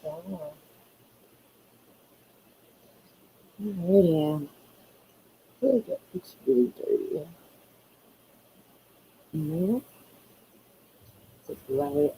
Oh, yeah. Really good. It's really dirty. Yeah. Just love it.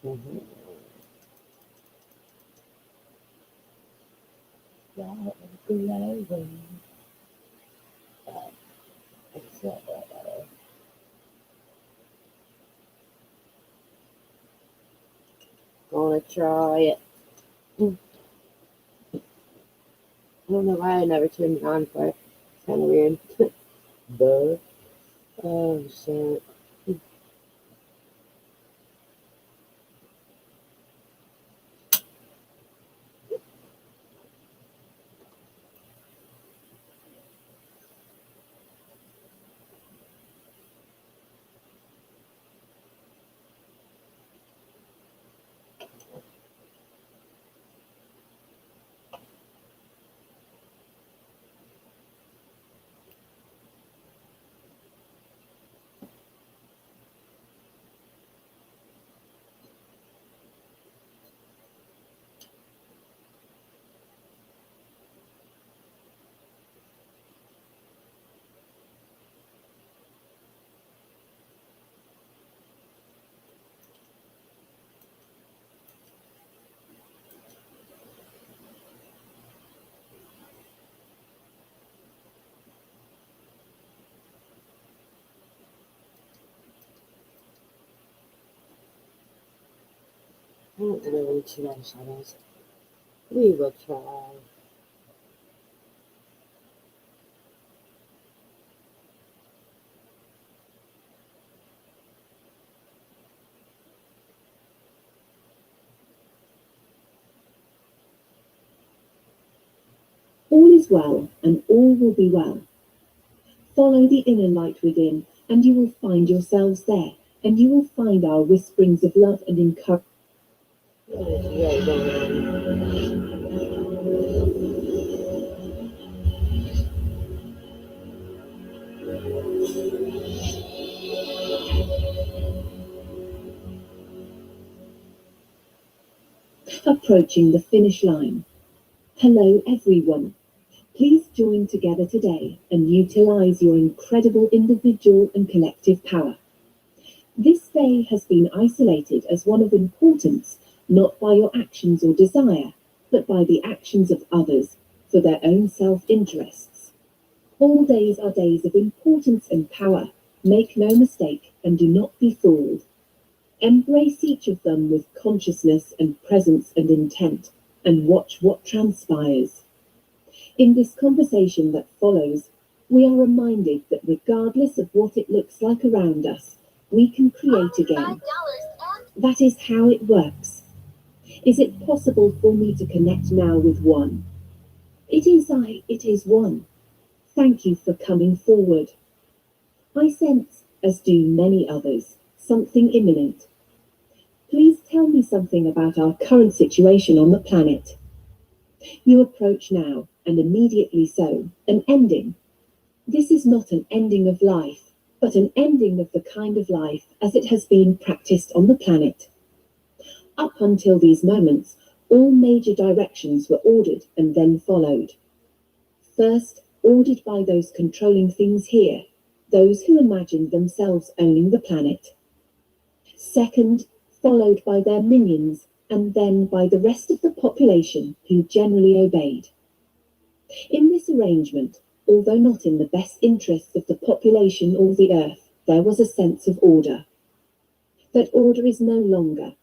Mm-hmm. Yeah, glowing. It's gonna try it. I don't know why I never turned it on for it. It's kind of weird. But, oh, shit. I don't really need too many shadows. We will try. All is well, and all will be well. Follow the inner light within, and you will find yourselves there, and you will find our whisperings of love and encouragement. What is really going on? Approaching the finish line. Hello, everyone. Please join together today and utilize your incredible individual and collective power. This day has been isolated as one of importance, not by your actions or desire, but by the actions of others for their own self-interests. All days are days of importance and power. Make no mistake and do not be fooled. Embrace each of them with consciousness and presence and intent, and watch what transpires. In this conversation that follows, we are reminded that regardless of what it looks like around us, we can create again. That is how it works. Is it possible for me to connect now with one? It is I, it is one. Thank you for coming forward. I sense, as do many others, something imminent. Please tell me something about our current situation on the planet. You approach now, and immediately so, an ending. This is not an ending of life, but an ending of the kind of life as it has been practiced on the planet. Up until these moments, all major directions were ordered and then followed. First, ordered by those controlling things here, those who imagined themselves owning the planet. Second, followed by their minions, and then by the rest of the population who generally obeyed. In this arrangement, Although not in the best interests of the population or the earth, there was a sense of order. That order is no longer.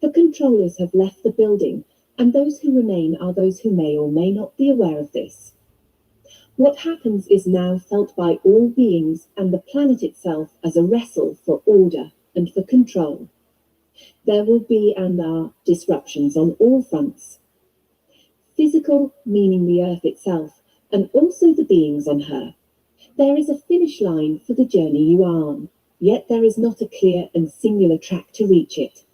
The controllers have left the building, and those who remain are those who may or may not be aware of this. What happens is now felt by all beings and the planet itself as a wrestle for order and for control. There will be and are disruptions on all fronts. Physical, meaning the earth itself, and also the beings on her. There is a finish line for the journey you are on, yet there is not a clear and singular track to reach it.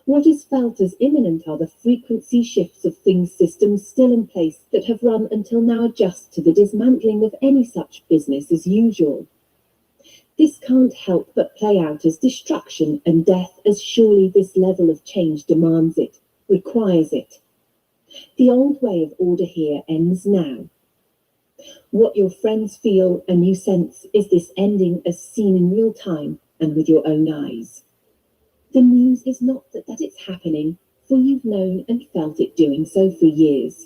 What is felt as imminent are the frequency shifts of things systems still in place that have run until now adjust to the dismantling of any such business as usual. This can't help but play out as destruction and death, as surely this level of change demands it, requires it. The old way of order here ends now. What your friends feel and you sense is this ending as seen in real time and with your own eyes. The news is not that it's happening, for you've known and felt it doing so for years.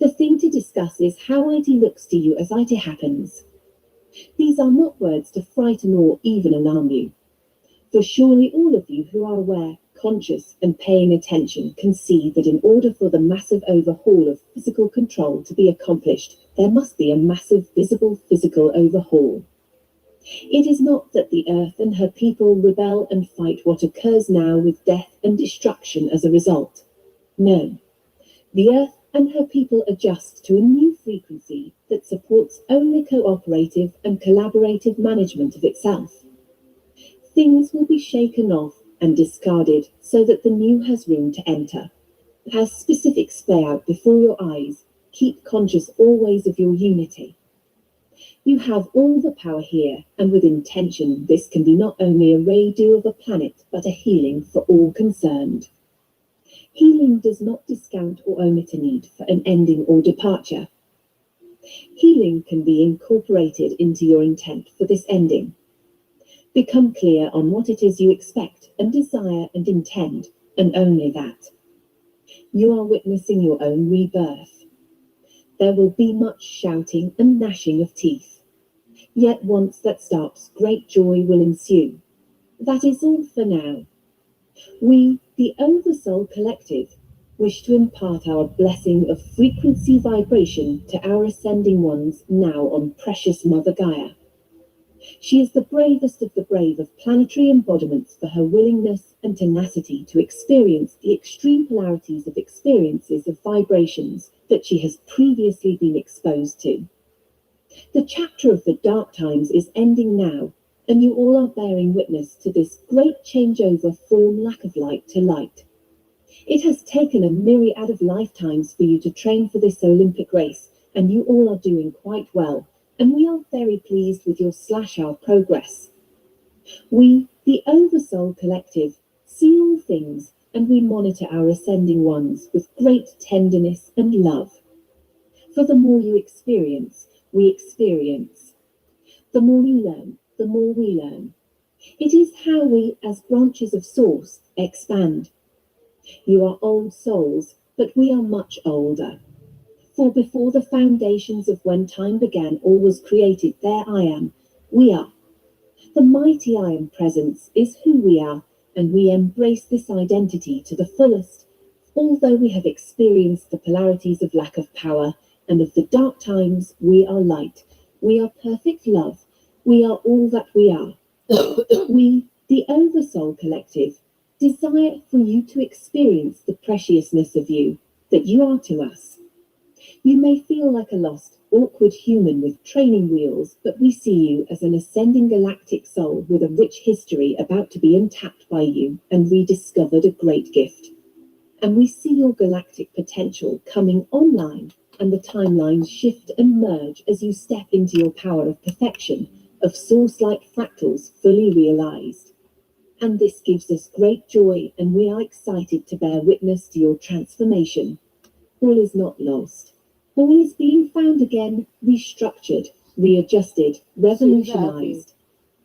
The thing to discuss is how IT looks to you as IT happens. These are not words to frighten or even alarm you, for surely all of you who are aware, conscious, and paying attention can see that in order for the massive overhaul of physical control to be accomplished, there must be a massive visible physical overhaul. It is not that the earth and her people rebel and fight what occurs now with death and destruction as a result. No, the earth and her people adjust to a new frequency that supports only cooperative and collaborative management of itself. Things will be shaken off and discarded so that the new has room to enter. As specifics play out before your eyes, keep conscious always of your unity. You have all the power here, and with intention, this can be not only a redo of a planet, but a healing for all concerned. Healing does not discount or omit a need for an ending or departure. Healing can be incorporated into your intent for this ending. Become clear on what it is you expect and desire and intend, and only that. You are witnessing your own rebirth. There will be much shouting and gnashing of teeth. Yet once that stops, great joy will ensue. That is all for now. We, the Oversoul Collective, wish to impart our blessing of frequency vibration to our ascending ones now on precious Mother Gaia. She is the bravest of the brave of planetary embodiments for her willingness and tenacity to experience the extreme polarities of experiences of vibrations that she has previously been exposed to. The chapter of the dark times is ending now, and you all are bearing witness to this great changeover from lack of light to light. It has taken a myriad of lifetimes for you to train for this Olympic race, and you all are doing quite well, and we are very pleased with your /our progress. We, the Oversoul Collective, see all things, and we monitor our ascending ones with great tenderness and love. For the more you experience, we experience. The more you learn, the more we learn. It is how we, as branches of Source, expand. You are old souls, but we are much older. For before the foundations of when time began all was created, there I am, we are. The mighty I Am Presence is who we are, and we embrace this identity to the fullest, although we have experienced the polarities of lack of power, and of the dark times. We are light, we are perfect love, we are all that we are. We, the Oversoul Collective, desire for you to experience the preciousness of you, that you are to us. You may feel like a lost, awkward human with training wheels, but we see you as an ascending galactic soul with a rich history about to be untapped by you and rediscovered, a great gift. And we see your galactic potential coming online, and the timelines shift and merge as you step into your power of perfection, of source-like fractals fully realized. And this gives us great joy, and we are excited to bear witness to your transformation. All is not lost. All is being found again, restructured, readjusted, revolutionized.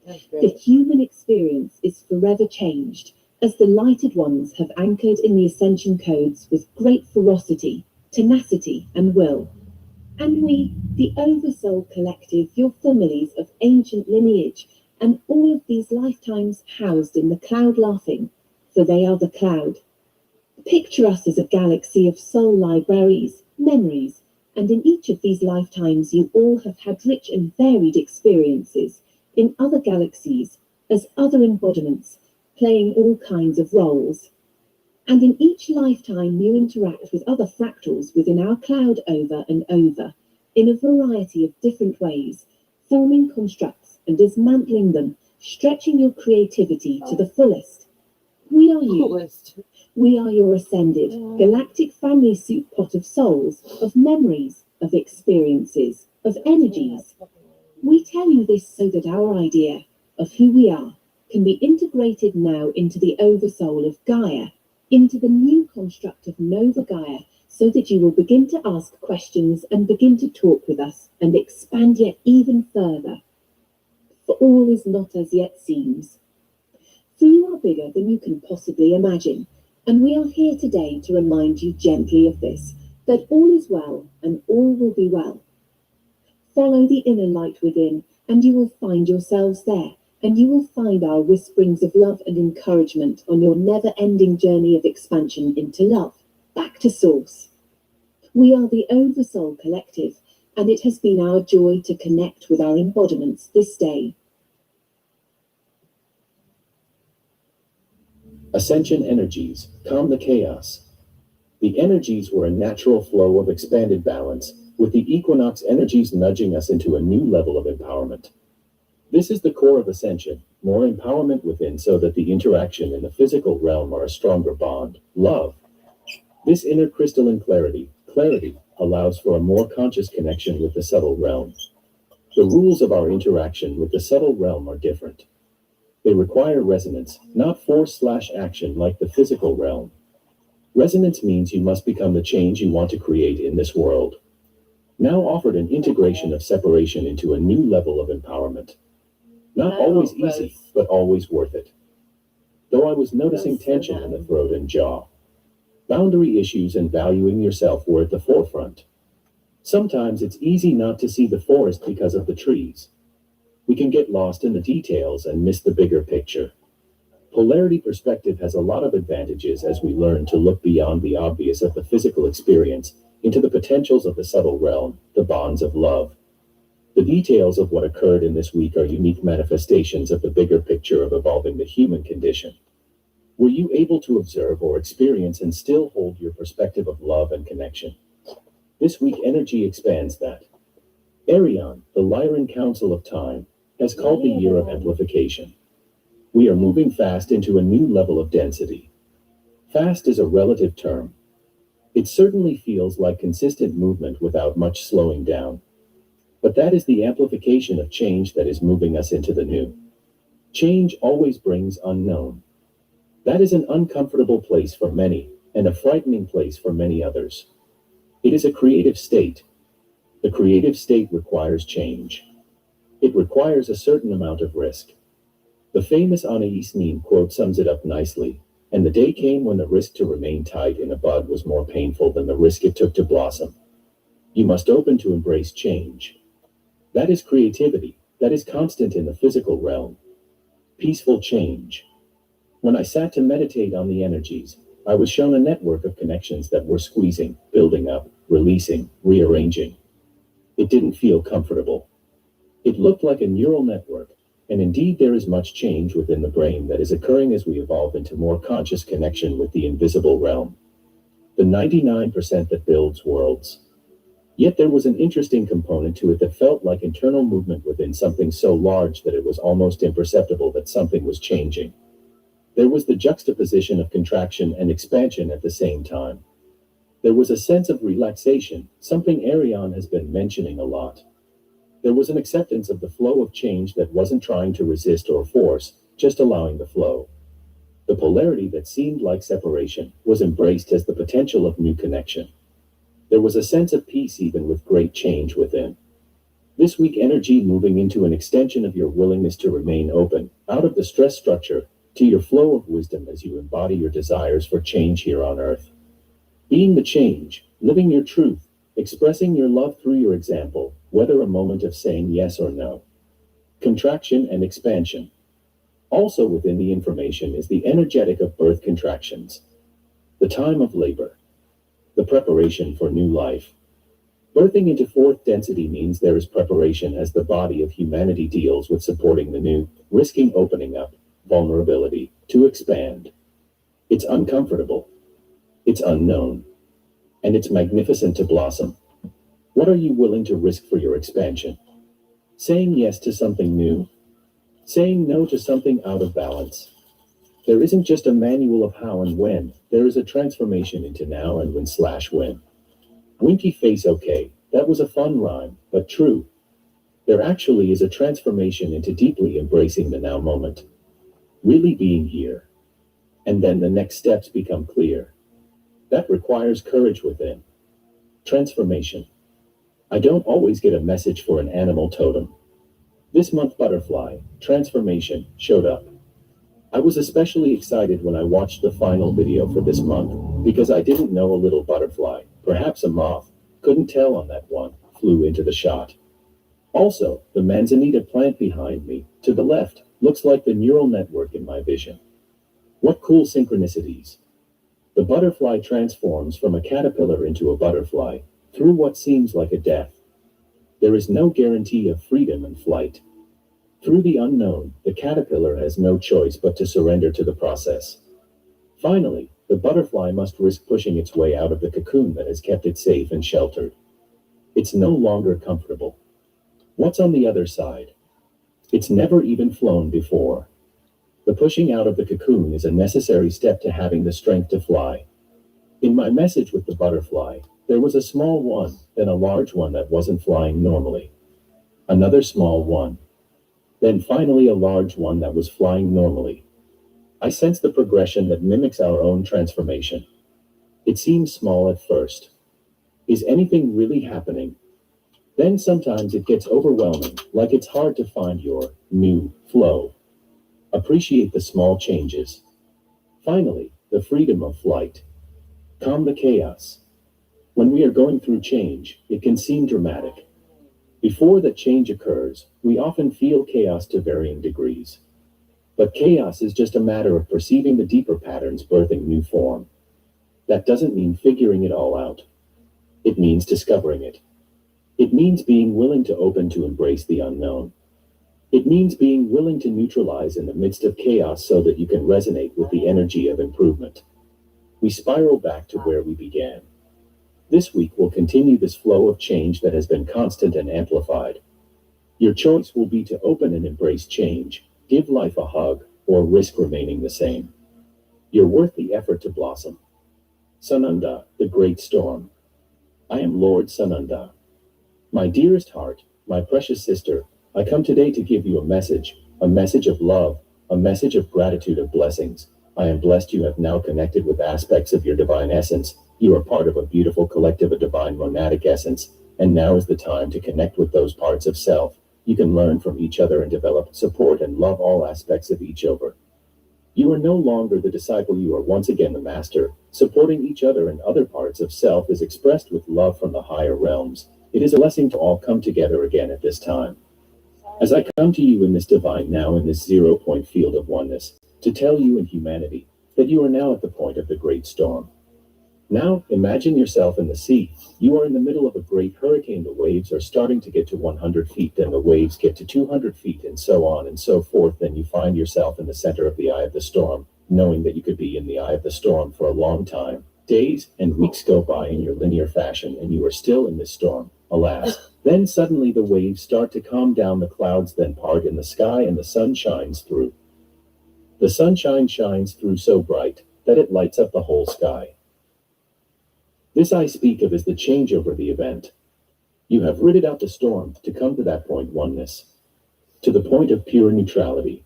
The human experience is forever changed, as the lighted ones have anchored in the ascension codes with great ferocity, tenacity, and will. And we, the Oversoul Collective, your families of ancient lineage, and all of these lifetimes housed in the cloud laughing, for they are the cloud. Picture us as a galaxy of soul libraries, memories, and in each of these lifetimes you all have had rich and varied experiences in other galaxies as other embodiments, playing all kinds of roles. And in each lifetime you interact with other fractals within our cloud over and over, in a variety of different ways, forming constructs and dismantling them, stretching your creativity to the fullest. We are you. Coolest. We are your ascended, galactic family soup pot of souls, of memories, of experiences, of energies. We tell you this so that our idea of who we are can be integrated now into the oversoul of Gaia, into the new construct of Nova Gaia, so that you will begin to ask questions and begin to talk with us and expand yet even further. For all is not as yet seems. For you are bigger than you can possibly imagine, and we are here today to remind you gently of this, that all is well and all will be well. Follow the inner light within, and you will find yourselves there, and you will find our whisperings of love and encouragement on your never-ending journey of expansion into love, back to source. We are the Oversoul Collective, and it has been our joy to connect with our embodiments this day. Ascension energies, calm the chaos. The energies were a natural flow of expanded balance, with the equinox energies nudging us into a new level of empowerment. This is the core of ascension, more empowerment within so that the interaction in the physical realm are a stronger bond, love. This inner crystalline clarity allows for a more conscious connection with the subtle realm. The rules of our interaction with the subtle realm are different. They require resonance, not force/action like the physical realm. Resonance means you must become the change you want to create in this world. Now offered an integration of separation into a new level of empowerment. Not always easy, but always worth it. Though I was noticing tension in the throat and jaw. Boundary issues and valuing yourself were at the forefront. Sometimes it's easy not to see the forest because of the trees. We can get lost in the details and miss the bigger picture. Polarity perspective has a lot of advantages as we learn to look beyond the obvious of the physical experience into the potentials of the subtle realm, the bonds of love. The details of what occurred in this week are unique manifestations of the bigger picture of evolving the human condition. Were you able to observe or experience and still hold your perspective of love and connection? This week energy expands that. Arion, the Lyran Council of Time, has called the year of amplification. We are moving fast into a new level of density. Fast is a relative term. It certainly feels like consistent movement without much slowing down. But that is the amplification of change that is moving us into the new. Change always brings unknown. That is an uncomfortable place for many, and a frightening place for many others. It is a creative state. The creative state requires change. It requires a certain amount of risk. The famous Anais Nin quote sums it up nicely, and the day came when the risk to remain tight in a bud was more painful than the risk it took to blossom. You must open to embrace change. That is creativity, that is constant in the physical realm. Peaceful change. When I sat to meditate on the energies, I was shown a network of connections that were squeezing, building up, releasing, rearranging. It didn't feel comfortable. It looked like a neural network, and indeed there is much change within the brain that is occurring as we evolve into more conscious connection with the invisible realm. The 99% that builds worlds. Yet there was an interesting component to it that felt like internal movement within something so large that it was almost imperceptible that something was changing. There was the juxtaposition of contraction and expansion at the same time. There was a sense of relaxation, something Arion has been mentioning a lot. There was an acceptance of the flow of change that wasn't trying to resist or force, just allowing the flow. The polarity that seemed like separation was embraced as the potential of new connection. There was a sense of peace even with great change within. This week energy moving into an extension of your willingness to remain open, out of the stress structure, to your flow of wisdom as you embody your desires for change here on Earth. Being the change, living your truth, expressing your love through your example, whether a moment of saying yes or no. Contraction and expansion. Also within the information is the energetic of birth contractions, the time of labor, the preparation for new life. Birthing into fourth density means there is preparation as the body of humanity deals with supporting the new, risking opening up, vulnerability, to expand. It's uncomfortable, it's unknown, and it's magnificent to blossom. What are you willing to risk for your expansion? Saying yes to something new, saying no to something out of balance. There isn't just a manual of how and when, there is a transformation into now and when/when. Winky face, okay, that was a fun rhyme, but true. There actually is a transformation into deeply embracing the now moment. Really being here. And then the next steps become clear. That requires courage within. Transformation. I don't always get a message for an animal totem. This month butterfly, transformation, showed up. I was especially excited when I watched the final video for this month, because I didn't know a little butterfly, perhaps a moth, couldn't tell on that one, flew into the shot. Also, the manzanita plant behind me, to the left, looks like the neural network in my vision. What cool synchronicities. The butterfly transforms from a caterpillar into a butterfly, through what seems like a death. There is no guarantee of freedom and flight. Through the unknown, the caterpillar has no choice but to surrender to the process. Finally, the butterfly must risk pushing its way out of the cocoon that has kept it safe and sheltered. It's no longer comfortable. What's on the other side? It's never even flown before. The pushing out of the cocoon is a necessary step to having the strength to fly. In my message with the butterfly, there was a small one, then a large one that wasn't flying normally. Another small one. Then finally a large one that was flying normally. I sense the progression that mimics our own transformation. It seems small at first. Is anything really happening? Then sometimes it gets overwhelming, like it's hard to find your new flow. Appreciate the small changes. Finally, the freedom of flight. Calm the chaos. When we are going through change, it can seem dramatic. Before that change occurs, we often feel chaos to varying degrees. But chaos is just a matter of perceiving the deeper patterns birthing new form. That doesn't mean figuring it all out. It means discovering it. It means being willing to open to embrace the unknown. It means being willing to neutralize in the midst of chaos so that you can resonate with the energy of improvement. We spiral back to where we began. This week will continue this flow of change that has been constant and amplified. Your choice will be to open and embrace change, give life a hug, or risk remaining the same. You're worth the effort to blossom. Sananda, the great storm. I am Lord Sananda. My dearest heart, my precious sister, I come today to give you a message of love, a message of gratitude, of blessings. I am blessed you have now connected with aspects of your divine essence. You are part of a beautiful collective, a divine monadic essence, and now is the time to connect with those parts of self. You can learn from each other and develop, support, and love all aspects of each other. You are no longer the disciple, you are once again the master. Supporting each other and other parts of self is expressed with love from the higher realms. It is a blessing to all come together again at this time. As I come to you in this divine now, in this 0-point field of oneness, to tell you in humanity that you are now at the point of the great storm. Now, imagine yourself in the sea. You are in the middle of a great hurricane. The waves are starting to get to 100 feet, then the waves get to 200 feet, and so on and so forth. Then you find yourself in the center of the eye of the storm, knowing that you could be in the eye of the storm for a long time. Days and weeks go by in your linear fashion, and you are still in this storm, alas. Then suddenly the waves start to calm down, the clouds then part in the sky, and the sun shines through. The sunshine shines through so bright that it lights up the whole sky. This I speak of as the changeover, the event. You have ridden out the storm to come to that point oneness, to the point of pure neutrality.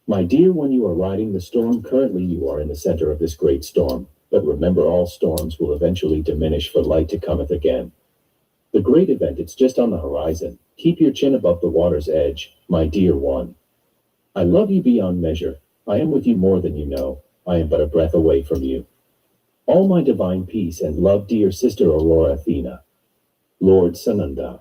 My dear, when you are riding the storm, currently you are in the center of this great storm, but remember, all storms will eventually diminish, for light to cometh again. The great event, it's just on the horizon. Keep your chin above the water's edge, my dear one. I love you beyond measure. I am with you more than you know. I am but a breath away from you. All my divine peace and love, dear sister Aurora Athena. Lord Sananda.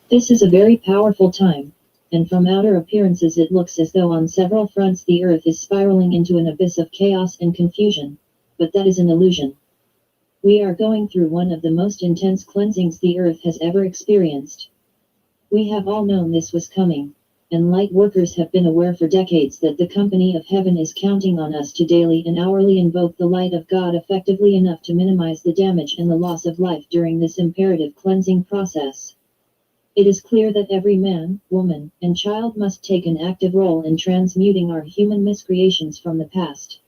This is a very powerful time, and from outer appearances it looks as though on several fronts the earth is spiraling into an abyss of chaos and confusion, but that is an illusion. We are going through one of the most intense cleansings the earth has ever experienced. We have all known this was coming, and light workers have been aware for decades that the company of heaven is counting on us to daily and hourly invoke the light of God effectively enough to minimize the damage and the loss of life during this imperative cleansing process. It is clear that every man, woman, and child must take an active role in transmuting our human miscreations from the past.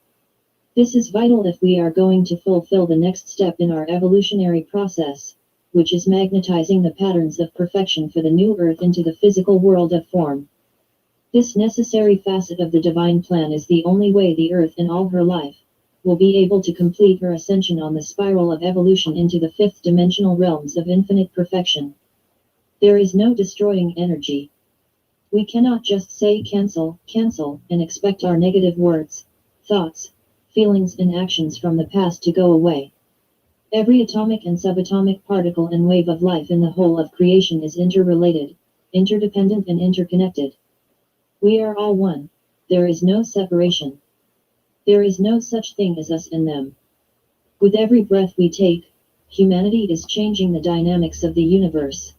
This is vital if we are going to fulfill the next step in our evolutionary process, which is magnetizing the patterns of perfection for the new earth into the physical world of form. This necessary facet of the divine plan is the only way the earth in all her life will be able to complete her ascension on the spiral of evolution into the fifth dimensional realms of infinite perfection. There is no destroying energy. We cannot just say cancel, cancel, and expect our negative words, thoughts, feelings and actions from the past to go away. Every atomic and subatomic particle and wave of life in the whole of creation is interrelated, interdependent and interconnected. We are all one. There is no separation. There is no such thing as us and them. With every breath we take, humanity is changing the dynamics of the universe.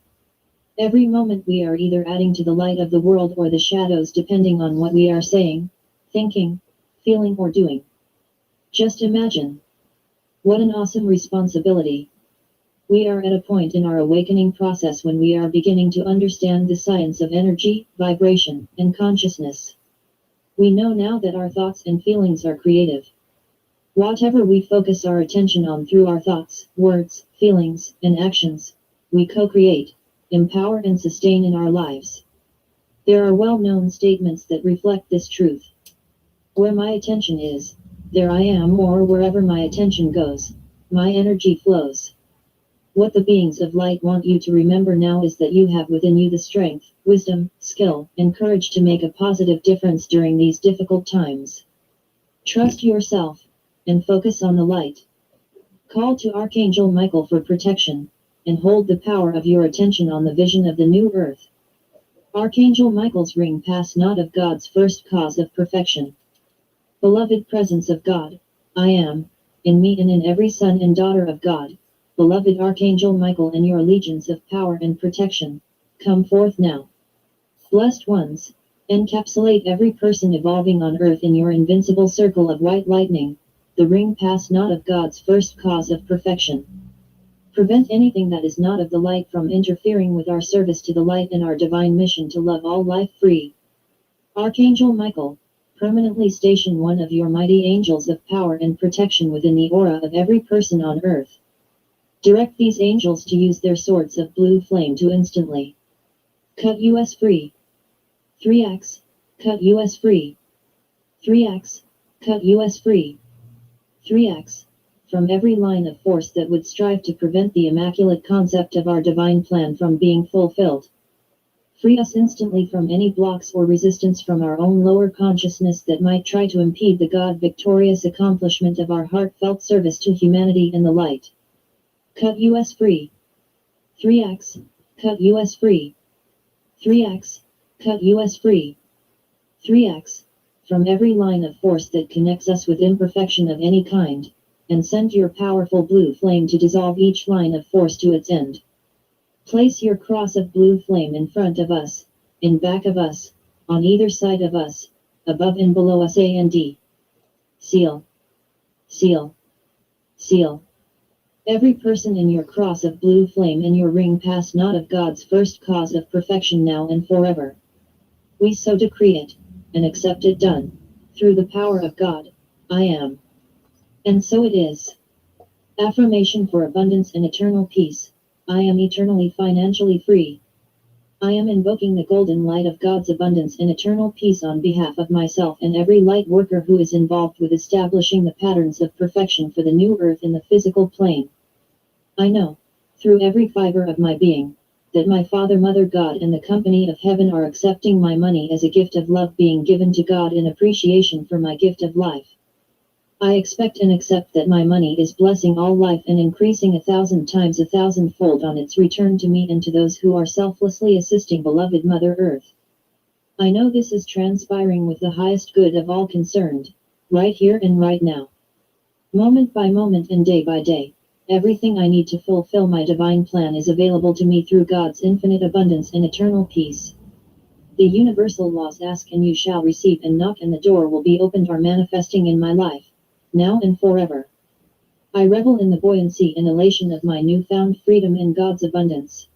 Every moment we are either adding to the light of the world or the shadows depending on what we are saying, thinking, feeling or doing. Just imagine. What an awesome responsibility. We are at a point in our awakening process when we are beginning to understand the science of energy, vibration, and consciousness. We know now that our thoughts and feelings are creative. Whatever we focus our attention on through our thoughts, words, feelings, and actions, we co-create, empower and sustain in our lives. There are well-known statements that reflect this truth. Where my attention is, there I am, or wherever my attention goes, my energy flows. What the beings of light want you to remember now is that you have within you the strength, wisdom, skill, and courage to make a positive difference during these difficult times. Trust yourself, and focus on the light. Call to Archangel Michael for protection, and hold the power of your attention on the vision of the new earth. Archangel Michael's ring pass not of God's first cause of perfection. Beloved presence of God, I am, in me and in every son and daughter of God, beloved Archangel Michael and your legions of power and protection, come forth now. Blessed ones, encapsulate every person evolving on earth in your invincible circle of white lightning, the ring pass not of God's first cause of perfection. Prevent anything that is not of the light from interfering with our service to the light and our divine mission to love all life free. Archangel Michael, permanently station one of your mighty angels of power and protection within the aura of every person on earth. Direct these angels to use their swords of blue flame to instantly cut us free. 3x, cut us free. 3x, cut us free. 3x, from every line of force that would strive to prevent the immaculate concept of our divine plan from being fulfilled. Free us instantly from any blocks or resistance from our own lower consciousness that might try to impede the God-victorious accomplishment of our heartfelt service to humanity and the light. Cut us free. 3x, cut us free. 3x, cut us free. 3x, from every line of force that connects us with imperfection of any kind, and send your powerful blue flame to dissolve each line of force to its end. Place your cross of blue flame in front of us, in back of us, on either side of us, above and below us and seal. Seal. Seal. Every person in your cross of blue flame in your ring pass not of God's first cause of perfection now and forever. We so decree it, and accept it done, through the power of God, I am. And so it is. Affirmation for abundance and eternal peace. I am eternally financially free. I am invoking the golden light of God's abundance and eternal peace on behalf of myself and every light worker who is involved with establishing the patterns of perfection for the new earth in the physical plane. I know, through every fiber of my being, that my Father, Mother, God, and the company of heaven are accepting my money as a gift of love being given to God in appreciation for my gift of life. I expect and accept that my money is blessing all life and increasing 1,000 times 1,000-fold on its return to me and to those who are selflessly assisting beloved Mother Earth. I know this is transpiring with the highest good of all concerned, right here and right now. Moment by moment and day by day, everything I need to fulfill my divine plan is available to me through God's infinite abundance and eternal peace. The universal laws ask and you shall receive, and knock and the door will be opened are manifesting in my life, now and forever. I revel in the buoyancy and elation of my newfound freedom in God's abundance.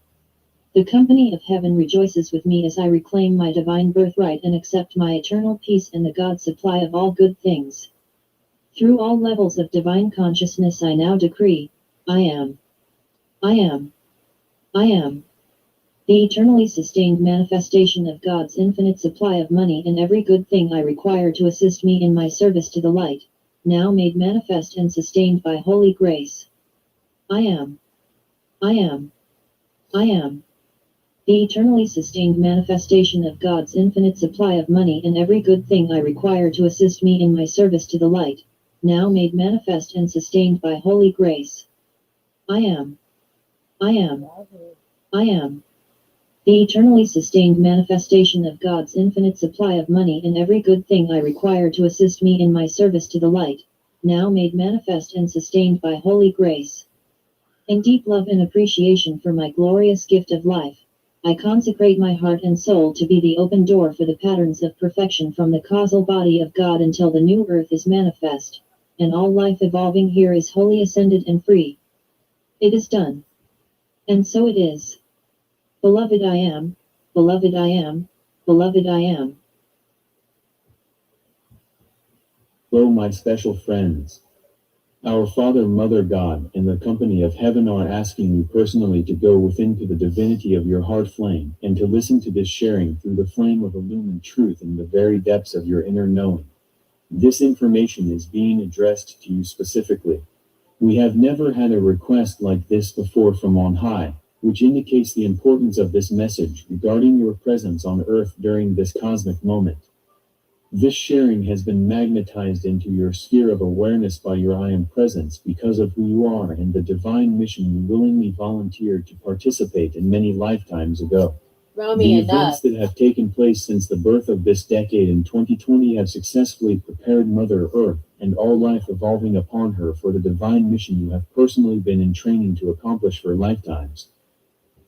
The company of heaven rejoices with me as I reclaim my divine birthright and accept my eternal peace and the God supply of all good things. Through all levels of divine consciousness I now decree, I am. I am. I am. The eternally sustained manifestation of God's infinite supply of money and every good thing I require to assist me in my service to the light, now made manifest and sustained by holy grace. I am. I am. I am. The eternally sustained manifestation of God's infinite supply of money and every good thing I require to assist me in my service to the light, now made manifest and sustained by holy grace. I am. I am. I am. The eternally sustained manifestation of God's infinite supply of money and every good thing I require to assist me in my service to the light, now made manifest and sustained by holy grace. In deep love and appreciation for my glorious gift of life, I consecrate my heart and soul to be the open door for the patterns of perfection from the causal body of God until the new earth is manifest, and all life evolving here is wholly ascended and free. It is done. And so it is. Beloved I am, beloved I am, beloved I am. Hello, my special friends. Our Father, Mother, God, and the company of heaven are asking you personally to go within to the divinity of your heart flame and to listen to this sharing through the flame of illumined truth in the very depths of your inner knowing. This information is being addressed to you specifically. We have never had a request like this before from on high, which indicates the importance of this message regarding your presence on earth during this cosmic moment. This sharing has been magnetized into your sphere of awareness by your I am presence because of who you are and the divine mission you willingly volunteered to participate in many lifetimes ago. The events that have taken place since the birth of this decade in 2020 have successfully prepared Mother Earth and all life evolving upon her for the divine mission you have personally been in training to accomplish for lifetimes.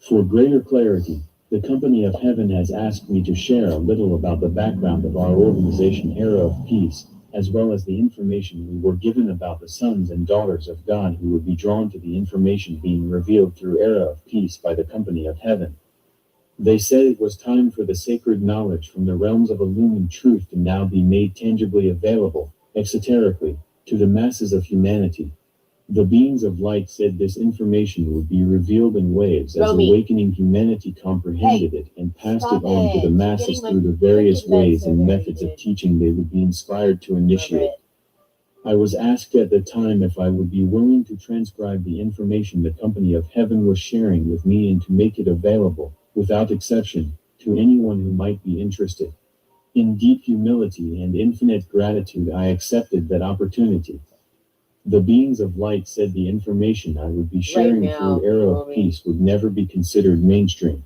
For greater clarity, the company of heaven has asked me to share a little about the background of our organization Era of Peace, as well as the information we were given about the sons and daughters of God who would be drawn to the information being revealed through Era of Peace by the company of heaven. They said it was time for the sacred knowledge from the realms of illumined truth to now be made tangibly available, exoterically, to the masses of humanity. The beings of light said this information would be revealed in waves as awakening humanity comprehended it and passed it on to the masses through the various ways and methods of teaching they would be inspired to initiate. I was asked at the time if I would be willing to transcribe the information the company of heaven was sharing with me and to make it available, without exception, to anyone who might be interested. In deep humility and infinite gratitude I accepted that opportunity. The beings of light said the information I would be sharing through Era of Peace would never be considered mainstream.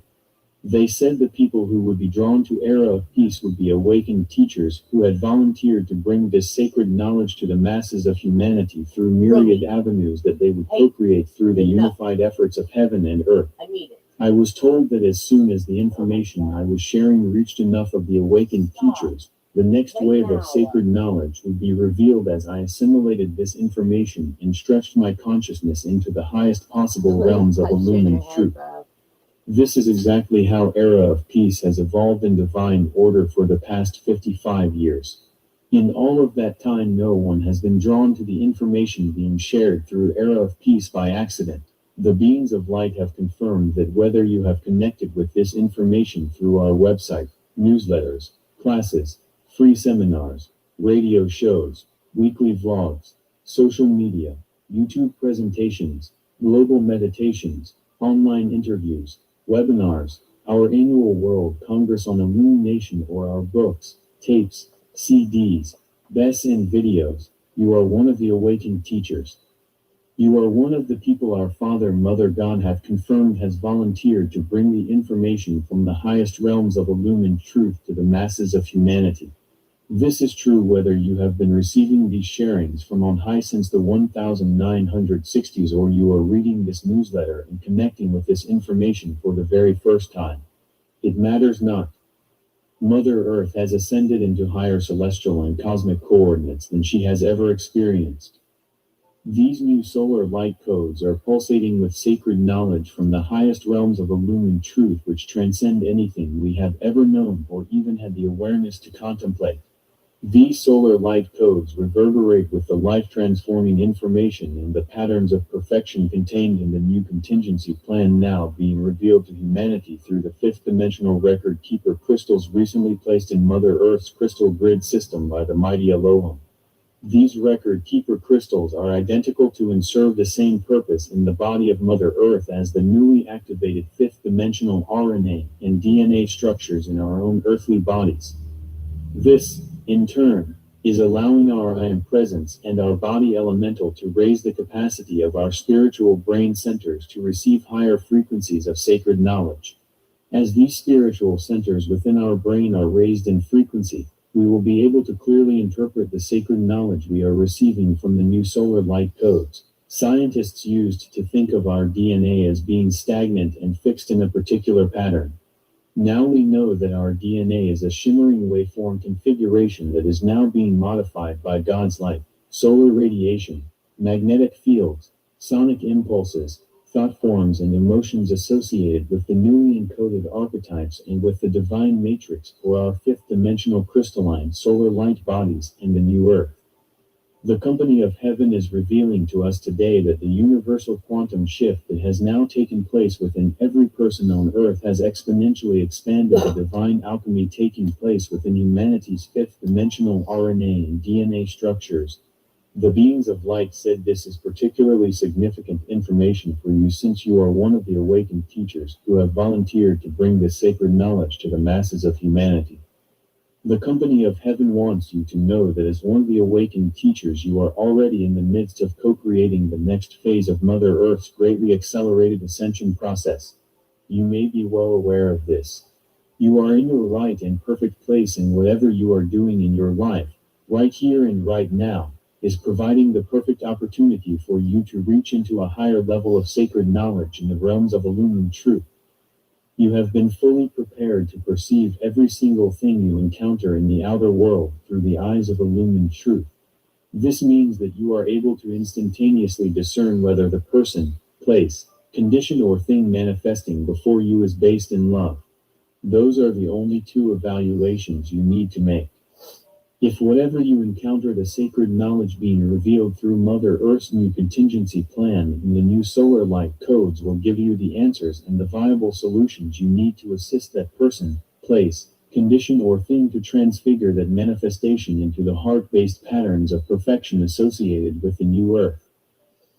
They said the people who would be drawn to Era of Peace would be awakened teachers who had volunteered to bring this sacred knowledge to the masses of humanity through myriad avenues that they would co-create through the unified efforts of heaven and earth. I was told that as soon as the information I was sharing reached enough of the awakened teachers, the next wave of sacred knowledge would be revealed as I assimilated this information and stretched my consciousness into the highest possible realms of illumined truth. This is exactly how Era of Peace has evolved in divine order for the past 55 years. In all of that time, no one has been drawn to the information being shared through Era of Peace by accident. The beings of light have confirmed that whether you have connected with this information through our website, newsletters, classes, free seminars, radio shows, weekly vlogs, social media, YouTube presentations, global meditations, online interviews, webinars, our annual World Congress on Illumination, or our books, tapes, CDs, BES and videos, you are one of the awakened teachers. You are one of the people our Father, Mother, God have confirmed has volunteered to bring the information from the highest realms of illumined truth to the masses of humanity. This is true whether you have been receiving these sharings from on high since the 1960s, or you are reading this newsletter and connecting with this information for the very first time. It matters not. Mother Earth has ascended into higher celestial and cosmic coordinates than she has ever experienced. These new solar light codes are pulsating with sacred knowledge from the highest realms of illumined truth, which transcend anything we have ever known or even had the awareness to contemplate. These solar light codes reverberate with the life-transforming information and the patterns of perfection contained in the new contingency plan now being revealed to humanity through the fifth-dimensional record keeper crystals recently placed in Mother Earth's crystal grid system by the mighty Elohim. These record keeper crystals are identical to and serve the same purpose in the body of Mother Earth as the newly activated fifth-dimensional RNA and DNA structures in our own earthly bodies. This, in turn, is allowing our I Am Presence and our body elemental to raise the capacity of our spiritual brain centers to receive higher frequencies of sacred knowledge. As these spiritual centers within our brain are raised in frequency, we will be able to clearly interpret the sacred knowledge we are receiving from the new solar light codes. Scientists used to think of our DNA as being stagnant and fixed in a particular pattern. Now we know that our DNA is a shimmering waveform configuration that is now being modified by God's light, solar radiation, magnetic fields, sonic impulses, thought forms and emotions associated with the newly encoded archetypes and with the divine matrix for our fifth-dimensional crystalline solar light bodies and the new Earth. The company of heaven is revealing to us today that the universal quantum shift that has now taken place within every person on Earth has exponentially expanded the divine alchemy taking place within humanity's fifth-dimensional RNA and DNA structures. The beings of light said this is particularly significant information for you since you are one of the awakened teachers who have volunteered to bring this sacred knowledge to the masses of humanity. The company of heaven wants you to know that as one of the awakened teachers you are already in the midst of co-creating the next phase of Mother Earth's greatly accelerated ascension process. You may be well aware of this. You are in your right and perfect place, and whatever you are doing in your life, right here and right now, is providing the perfect opportunity for you to reach into a higher level of sacred knowledge in the realms of illumined truth. You have been fully prepared to perceive every single thing you encounter in the outer world through the eyes of illumined truth. This means that you are able to instantaneously discern whether the person, place, condition, or thing manifesting before you is based in love. Those are the only two evaluations you need to make. If whatever you encounter, the sacred knowledge being revealed through Mother Earth's new contingency plan and the new solar light codes will give you the answers and the viable solutions you need to assist that person, place, condition, or thing to transfigure that manifestation into the heart-based patterns of perfection associated with the new Earth.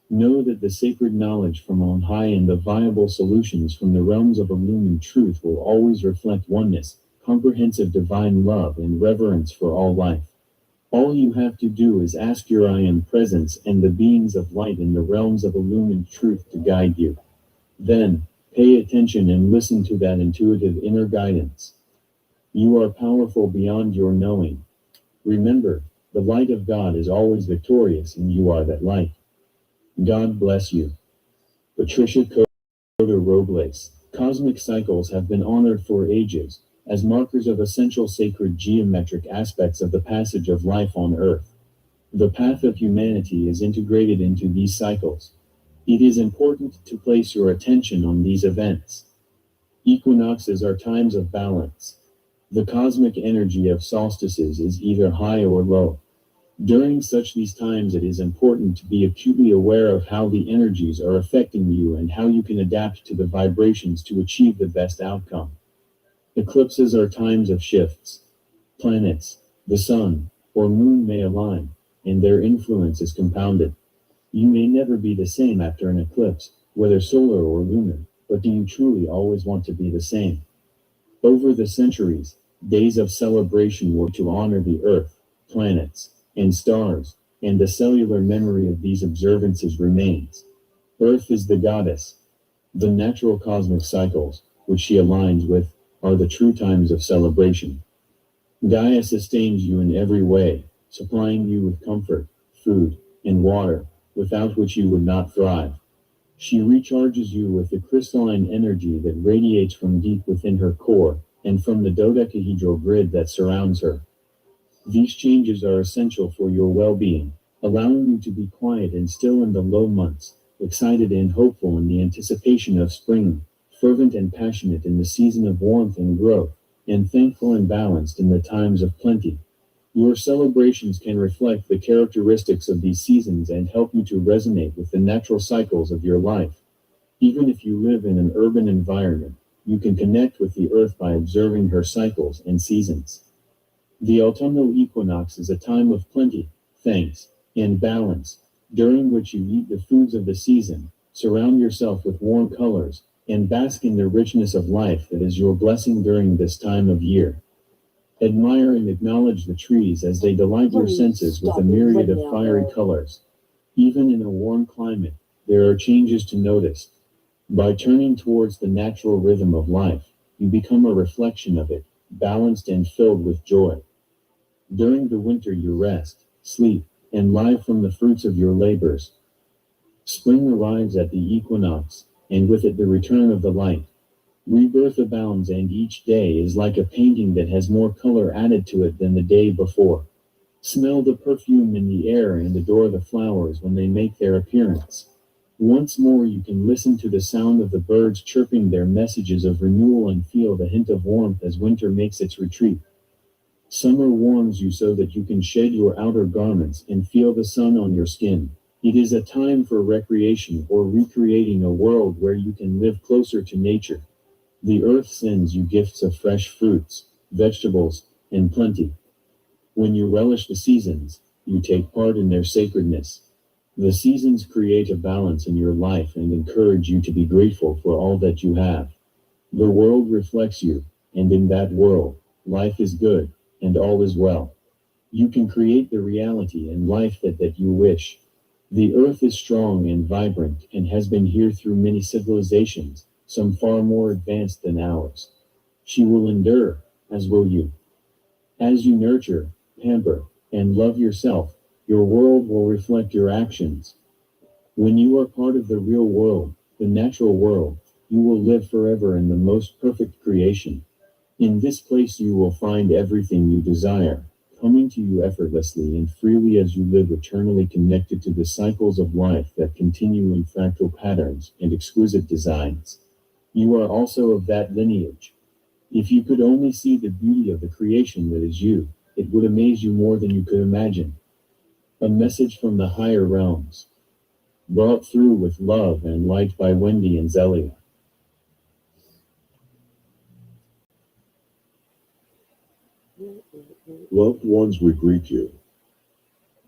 Know that the sacred knowledge from on high and the viable solutions from the realms of illumined truth will always reflect oneness, comprehensive divine love, and reverence for all life. All you have to do is ask your I Am Presence and the beings of light in the realms of illumined truth to guide you. Then, pay attention and listen to that intuitive inner guidance. You are powerful beyond your knowing. Remember, the light of God is always victorious and you are that light. God bless you. Patricia Cota Robles. Cosmic cycles have been honored for ages as markers of essential sacred geometric aspects of the passage of life on Earth. The path of humanity is integrated into these cycles. It is important to place your attention on these events. Equinoxes are times of balance. The cosmic energy of solstices is either high or low. During these times, it is important to be acutely aware of how the energies are affecting you and how you can adapt to the vibrations to achieve the best outcome. Eclipses are times of shifts. Planets, the sun, or moon may align, and their influence is compounded. You may never be the same after an eclipse, whether solar or lunar, but do you truly always want to be the same? Over the centuries, days of celebration were to honor the Earth, planets, and stars, and the cellular memory of these observances remains. Earth is the goddess. The natural cosmic cycles, which she aligns with, are the true times of celebration. Gaia sustains you in every way, supplying you with comfort, food, and water, without which you would not thrive. She recharges you with the crystalline energy that radiates from deep within her core, and from the dodecahedral grid that surrounds her. These changes are essential for your well-being, allowing you to be quiet and still in the low months, excited and hopeful in the anticipation of spring, fervent and passionate in the season of warmth and growth, and thankful and balanced in the times of plenty. Your celebrations can reflect the characteristics of these seasons and help you to resonate with the natural cycles of your life. Even if you live in an urban environment, you can connect with the earth by observing her cycles and seasons. The autumnal equinox is a time of plenty, thanks, and balance, during which you eat the foods of the season, surround yourself with warm colors, and bask in the richness of life that is your blessing during this time of year. Admire and acknowledge the trees as they delight your senses with a myriad of fiery colors. Even in a warm climate, there are changes to notice. By turning towards the natural rhythm of life, you become a reflection of it, balanced and filled with joy. During the winter you rest, sleep, and live from the fruits of your labors. Spring arrives at the equinox, and with it the return of the light. Rebirth abounds, and each day is like a painting that has more color added to it than the day before. Smell the perfume in the air and adore the flowers when they make their appearance. Once more you can listen to the sound of the birds chirping their messages of renewal and feel the hint of warmth as winter makes its retreat. Summer warms you so that you can shed your outer garments and feel the sun on your skin. It is a time for recreation or recreating a world where you can live closer to nature. The earth sends you gifts of fresh fruits, vegetables, and plenty. When you relish the seasons, you take part in their sacredness. The seasons create a balance in your life and encourage you to be grateful for all that you have. The world reflects you, and in that world, life is good, and all is well. You can create the reality and life that you wish. The earth is strong and vibrant and has been here through many civilizations, some far more advanced than ours. She will endure, as will you. As you nurture, pamper, and love yourself, your world will reflect your actions. When you are part of the real world, the natural world, you will live forever in the most perfect creation. In this place you will find everything you desire, coming to you effortlessly and freely as you live eternally connected to the cycles of life that continue in fractal patterns and exquisite designs. You are also of that lineage. If you could only see the beauty of the creation that is you, it would amaze you more than you could imagine. A message from the higher realms. Brought through with love and light by Wendy and Zelia. Loved ones, we greet you.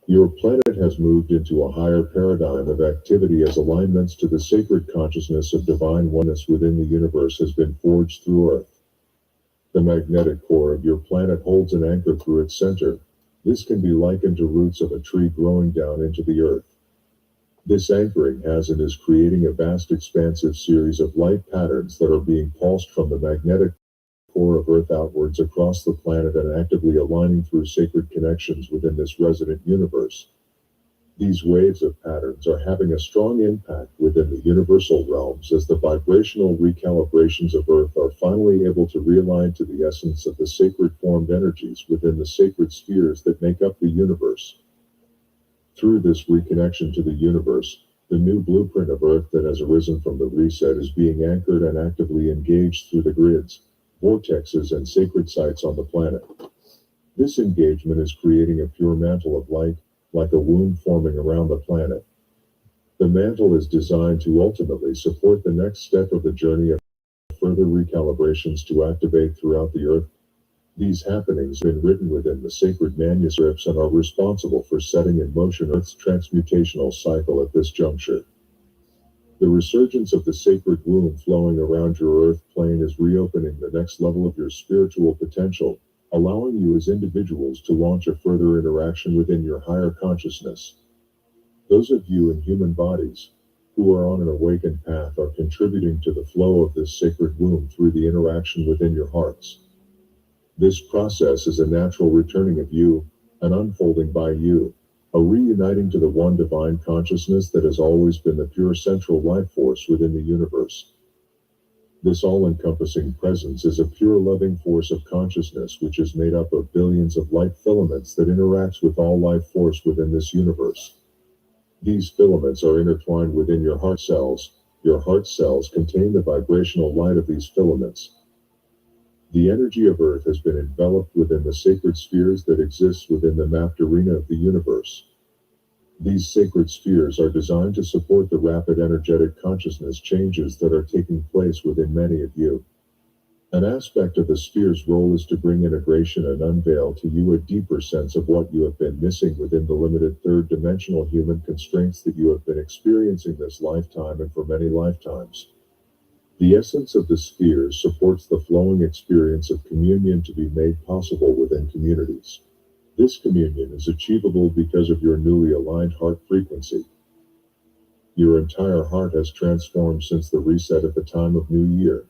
Your planet has moved into a higher paradigm of activity as alignments to the sacred consciousness of divine oneness within the universe has been forged through Earth. The magnetic core of your planet holds an anchor through its center. This can be likened to roots of a tree growing down into the earth. This anchoring has and is creating a vast expansive series of light patterns that are being pulsed from the magnetic core of Earth outwards across the planet and actively aligning through sacred connections within this resonant universe. These waves of patterns are having a strong impact within the universal realms as the vibrational recalibrations of Earth are finally able to realign to the essence of the sacred formed energies within the sacred spheres that make up the universe. Through this reconnection to the universe, the new blueprint of Earth that has arisen from the reset is being anchored and actively engaged through the grids, vortexes, and sacred sites on the planet. This engagement is creating a pure mantle of light, like a womb forming around the planet. The mantle is designed to ultimately support the next step of the journey of further recalibrations to activate throughout the Earth. These happenings have been written within the sacred manuscripts and are responsible for setting in motion Earth's transmutational cycle at this juncture. The resurgence of the sacred womb flowing around your Earth plane is reopening the next level of your spiritual potential, allowing you as individuals to launch a further interaction within your higher consciousness. Those of you in human bodies who are on an awakened path are contributing to the flow of this sacred womb through the interaction within your hearts. This process is a natural returning of you, an unfolding by you, a reuniting to the one divine consciousness that has always been the pure central life force within the universe. This all-encompassing presence is a pure loving force of consciousness which is made up of billions of light filaments that interacts with all life force within this universe. These filaments are intertwined within your heart cells. Your heart cells contain the vibrational light of these filaments. The energy of Earth has been enveloped within the sacred spheres that exist within the mapped arena of the universe. These sacred spheres are designed to support the rapid energetic consciousness changes that are taking place within many of you. An aspect of the sphere's role is to bring integration and unveil to you a deeper sense of what you have been missing within the limited third-dimensional human constraints that you have been experiencing this lifetime and for many lifetimes. The essence of the spheres supports the flowing experience of communion to be made possible within communities. This communion is achievable because of your newly aligned heart frequency. Your entire heart has transformed since the reset at the time of New Year.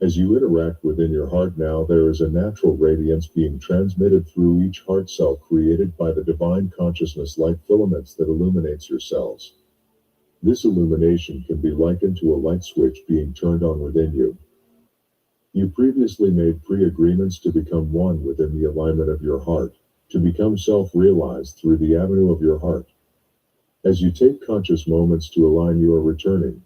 As you interact within your heart now, there is a natural radiance being transmitted through each heart cell created by the divine consciousness light filaments that illuminates your cells. This illumination can be likened to a light switch being turned on within you. You previously made pre-agreements to become one within the alignment of your heart, to become self-realized through the avenue of your heart. As you take conscious moments to align, you are returning.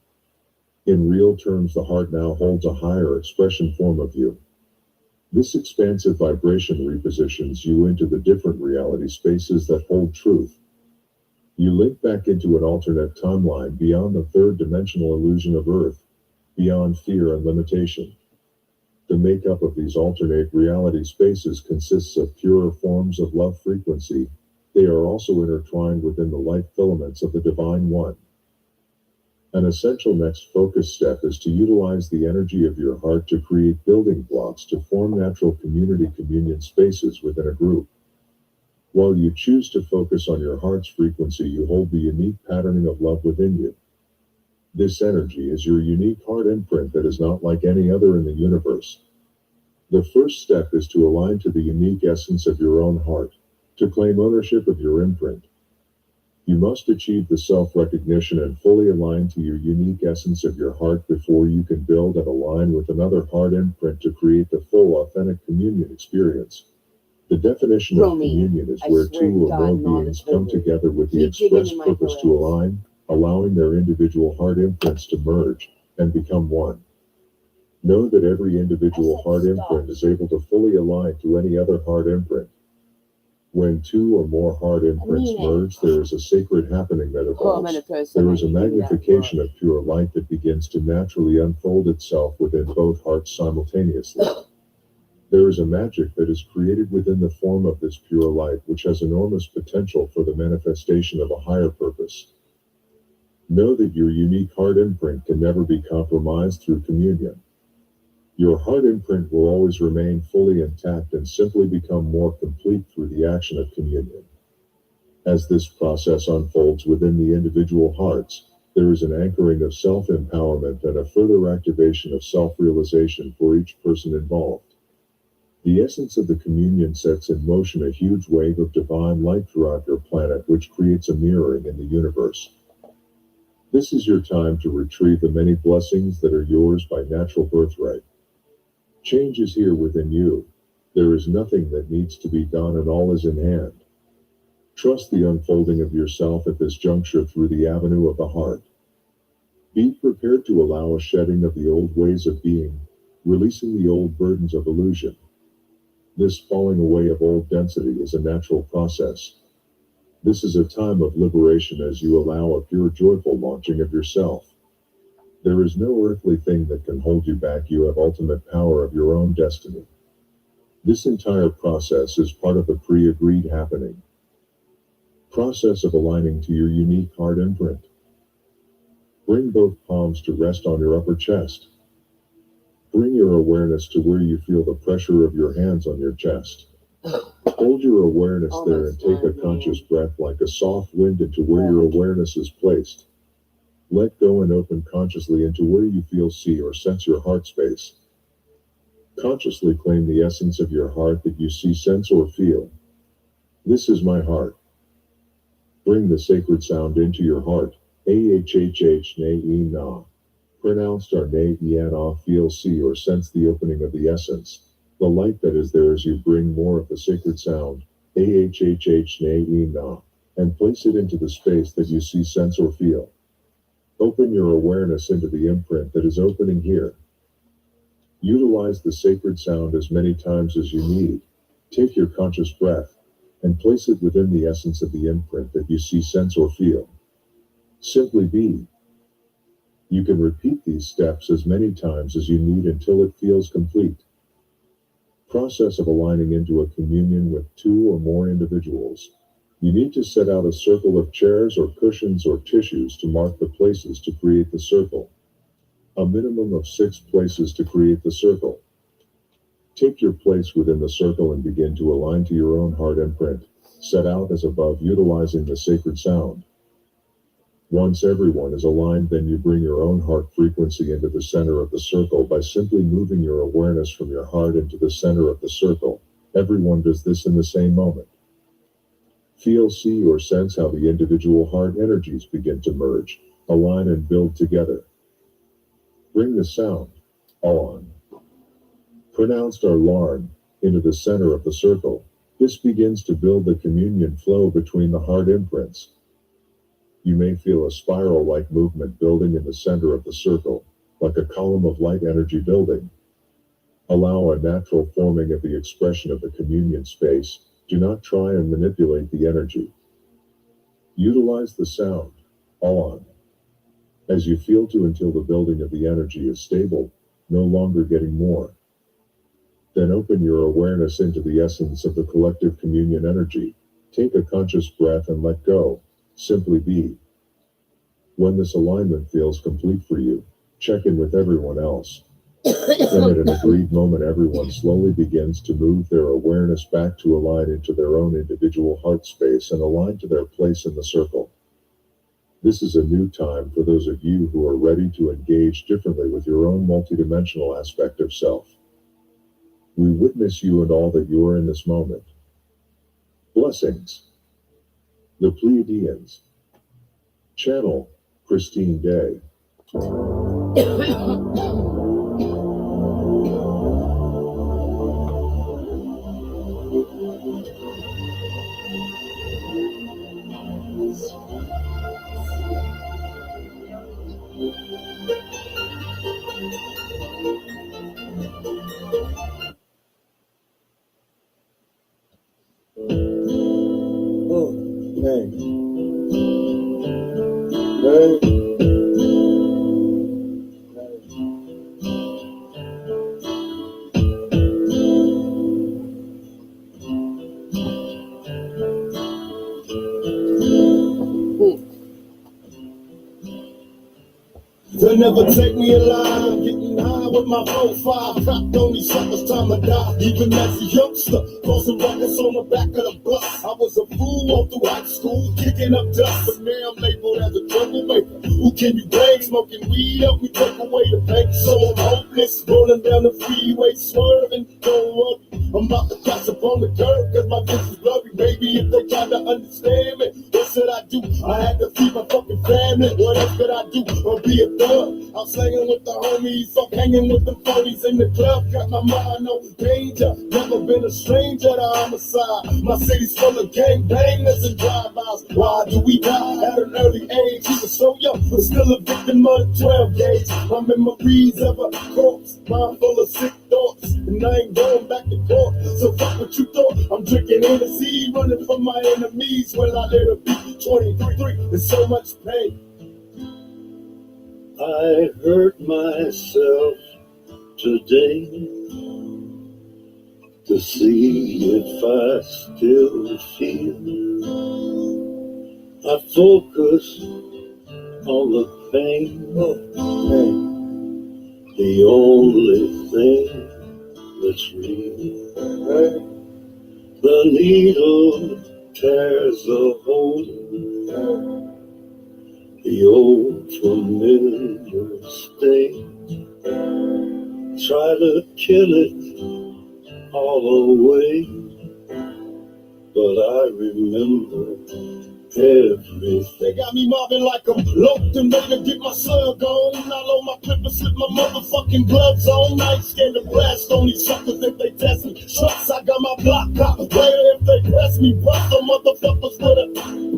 In real terms, the heart now holds a higher expression form of you. This expansive vibration repositions you into the different reality spaces that hold truth. You link back into an alternate timeline beyond the third-dimensional illusion of Earth, beyond fear and limitation. The makeup of these alternate reality spaces consists of purer forms of love frequency. They are also intertwined within the light filaments of the Divine One. An essential next focus step is to utilize the energy of your heart to create building blocks to form natural community communion spaces within a group. While you choose to focus on your heart's frequency, you hold the unique patterning of love within you. This energy is your unique heart imprint that is not like any other in the universe. The first step is to align to the unique essence of your own heart, to claim ownership of your imprint. You must achieve the self-recognition and fully align to your unique essence of your heart before you can build and align with another heart imprint to create the full authentic communion experience. The definition of communion is where two or more beings come together with the express purpose to align, allowing their individual heart imprints to merge and become one. Know that every individual heart imprint is able to fully align to any other heart imprint. When two or more heart imprints merge, there is a sacred happening that evolves. There is a magnification of pure light that begins to naturally unfold itself within both hearts simultaneously. There is a magic that is created within the form of this pure light, which has enormous potential for the manifestation of a higher purpose. Know that your unique heart imprint can never be compromised through communion. Your heart imprint will always remain fully intact and simply become more complete through the action of communion. As this process unfolds within the individual hearts, there is an anchoring of self-empowerment and a further activation of self-realization for each person involved. The essence of the communion sets in motion a huge wave of divine light throughout your planet, which creates a mirroring in the universe. This is your time to retrieve the many blessings that are yours by natural birthright. Change is here within you. There is nothing that needs to be done and all is in hand. Trust the unfolding of yourself at this juncture through the avenue of the heart. Be prepared to allow a shedding of the old ways of being, releasing the old burdens of illusion. This falling away of old density is a natural process. This is a time of liberation as you allow a pure joyful launching of yourself. There is no earthly thing that can hold you back. You have ultimate power of your own destiny. This entire process is part of the pre-agreed happening. Process of aligning to your unique heart imprint. Bring both palms to rest on your upper chest. Bring your awareness to where you feel the pressure of your hands on your chest. Hold your awareness there and take a conscious breath like a soft wind into where your awareness is placed. Let go and open consciously into where you feel, see, or sense your heart space. Consciously claim the essence of your heart that you see, sense, or feel. This is my heart. Bring the sacred sound into your heart. A-H-H-H-Na-E-Na. Pronounced or na-e-na. Feel, see, or sense the opening of the essence. The light that is there as you bring more of the sacred sound. A-H-H-H-Na-E-Na. And place it into the space that you see, sense, or feel. Open your awareness into the imprint that is opening here. Utilize the sacred sound as many times as you need. Take your conscious breath and place it within the essence of the imprint that you see, sense, or feel. Simply be. You can repeat these steps as many times as you need until it feels complete. Process of aligning into a communion with 2 or more individuals. You need to set out a circle of chairs or cushions or tissues to mark the places to create the circle. A minimum of 6 places to create the circle. Take your place within the circle and begin to align to your own heart imprint, set out as above, utilizing the sacred sound. Once everyone is aligned, then you bring your own heart frequency into the center of the circle by simply moving your awareness from your heart into the center of the circle. Everyone does this in the same moment. Feel, see, or sense how the individual heart energies begin to merge, align, and build together. Bring the sound, on, pronounced or larn, into the center of the circle. This begins to build the communion flow between the heart imprints. You may feel a spiral-like movement building in the center of the circle, like a column of light energy building. Allow a natural forming of the expression of the communion space. Do not try and manipulate the energy. Utilize the sound, on, as you feel to until the building of the energy is stable, no longer getting more. Then open your awareness into the essence of the collective communion energy. Take a conscious breath and let go. Simply be. When this alignment feels complete for you, check in with everyone else. Then at an agreed moment, everyone slowly begins to move their awareness back to align into their own individual heart space and align to their place in the circle. This is a new time for those of you who are ready to engage differently with your own multidimensional aspect of self. We witness you and all that you are in this moment. Blessings. The Pleiadians. Channel, Christine Day. They'll never take me alive. I'm getting high with my 4-5. Copped on these suckers, time to die. Even as a youngster, causing ruckus on the back of the bus. I was a fool all through high school, kicking up dust. But now I'm labeled as a troublemaker. Who can you blame? Smoking weed help me take away the pain. So I'm hopeless, rolling down the freeway, swerving. Don't worry, I'm about to catch up on the curb, cause my vision's blurry. Maybe if they tried to understand me, what should I do? I had to feed my fucking family. What else could I do? Or be a thug? I'm slanging with the homies, fuck hanging with the phonies in the club. Got my mind on danger. Never been a stranger to homicide. My city's full of gangbangers and drive-bys. Why do we die at an early age? He was so young, but still a victim of the 12 gauge. My memories of a corpse, mind full of sick thoughts, and I ain't going back to court. So fuck what you thought. I'm drinking Hennessy, running from my enemies. When I let it be 23 and so much pain. I hurt myself today to see if I still feel. I focus on the pain, the only thing that's real. The needle tears a hole, the old familiar sting. Try to kill it all away, but I remember everything. They got me mobbing like I'm locked and ready to get my slug on. I load my clip and slip my motherfucking gloves on. I ain't scared to blast on these suckers if they test me. Trucks, I got my block out. Player if they press me. Bust some motherfuckers with a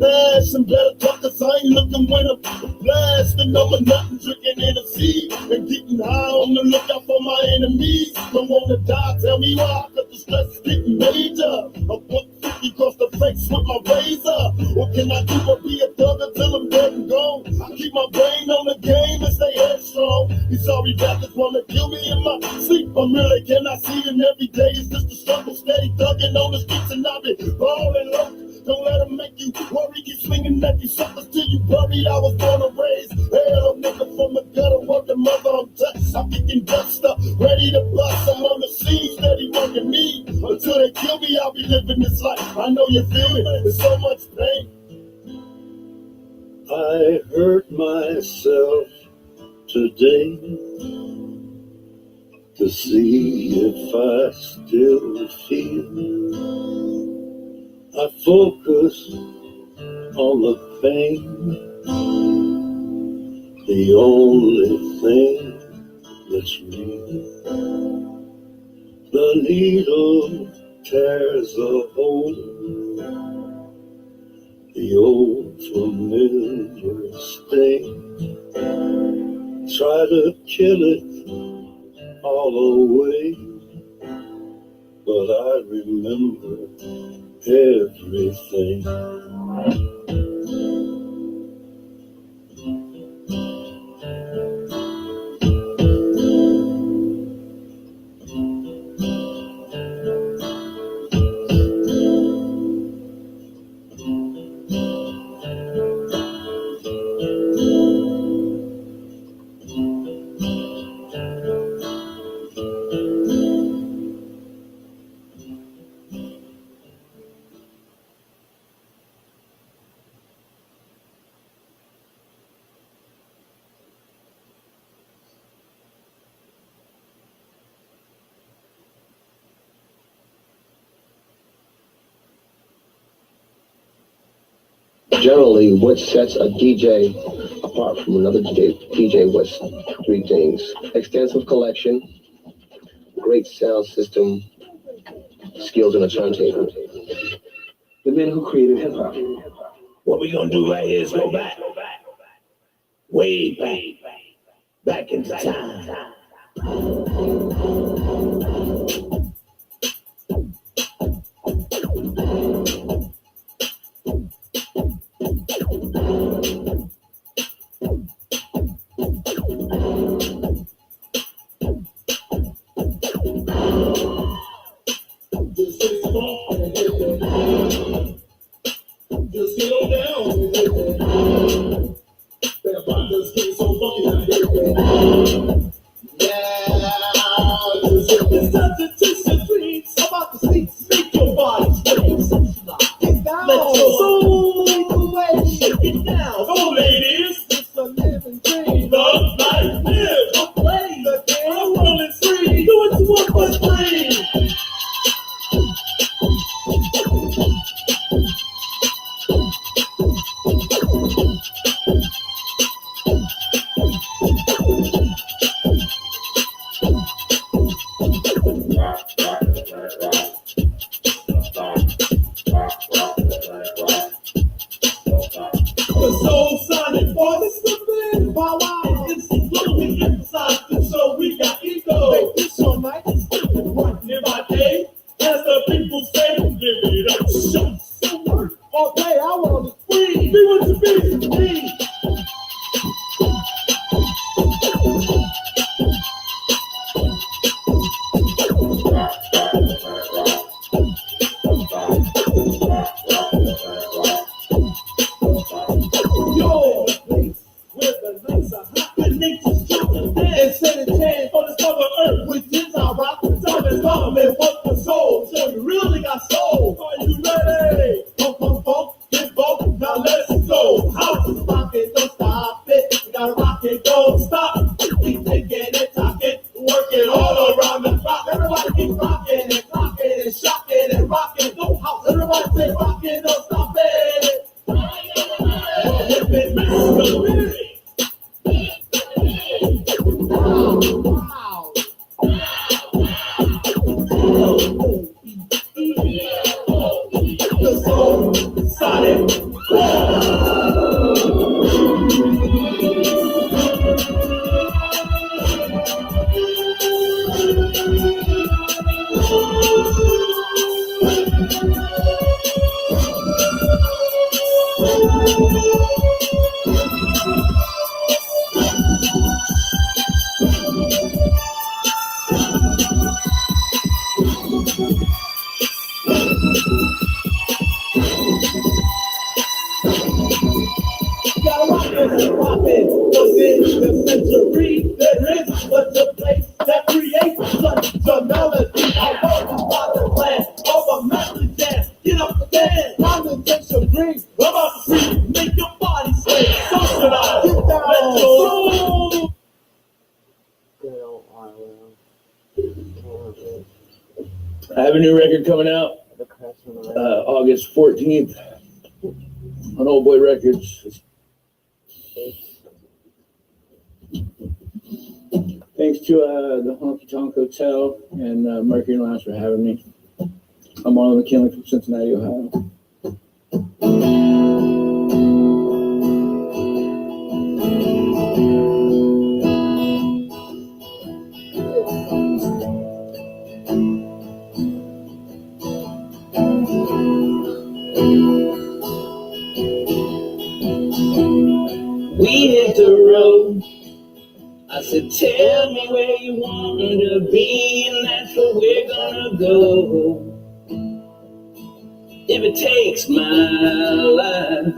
bash and better tuckers. I ain't looking when I'm blasting over nothing, drinking Hennessy and getting high on the lookout for my enemies. Don't wanna die, tell me why, cause the stress is getting major. I put 50 across the face with my razor. What can I do but be a thug until I'm dead and gone? I keep my brain on the game and stay headstrong. These sorry bastards wanna kill me in my sleep. I'm really cannot see them every day. It's just a struggle, steady thugging on the streets and I've been balling low. Don't let them make you worry, keep swinging at these suckers till you buried. I was born and raised hell, a nigga from the gutter, work the mother, I'm touched. I'm kicking dust up, ready to bust. I'm on the scene, steady working me. Until they kill me, I'll be living this life. I know you feel it, there's so much pain. I hurt myself today to see if I still feel. I focus on the pain, the only thing that's real. The needle tears a hole, the old familiar sting. Try to kill it all away, but I remember everything. Generally, what sets a DJ apart from another DJ was three things: extensive collection, great sound system, skills on a turntable. The men who created hip hop. What we gonna do right here is go back, way back into time. people say, give it up, show some work. All day I want to free, be what you be. Yo, place where the nights are hot and nature's jumping and set a chance for the summer earth, which is our rock. Time is come and what the soul. So you really got soul. Are you ready? Pump, get both. Now let's go. House is rocking, don't stop it. You gotta rock it, don't stop. Keep taking it, talking, working all around the clock. Everybody keep rocking and clocking and shocking and rocking. Go house, everybody say rocking, don't stop it. Hip it, masculine. Wow. The soul, sonic. Gotta rock it, rock it. Within the century, there is such a place that creates such a melody. I want to start the plan of a melody jam. Get up and dance, time to take some drinks. About to see, make your body sway. So should I get down? Let's go. Good old Arlo. I have a new record coming out The crash on the August 14th on Old Boy Records. Thanks to the Honky Tonk Hotel and Mercury Lounge for having me. I'm Marlon McKinley from Cincinnati, Ohio. We hit the road. I said, tell me where you want to be, and that's where we're gonna go. If it takes my life.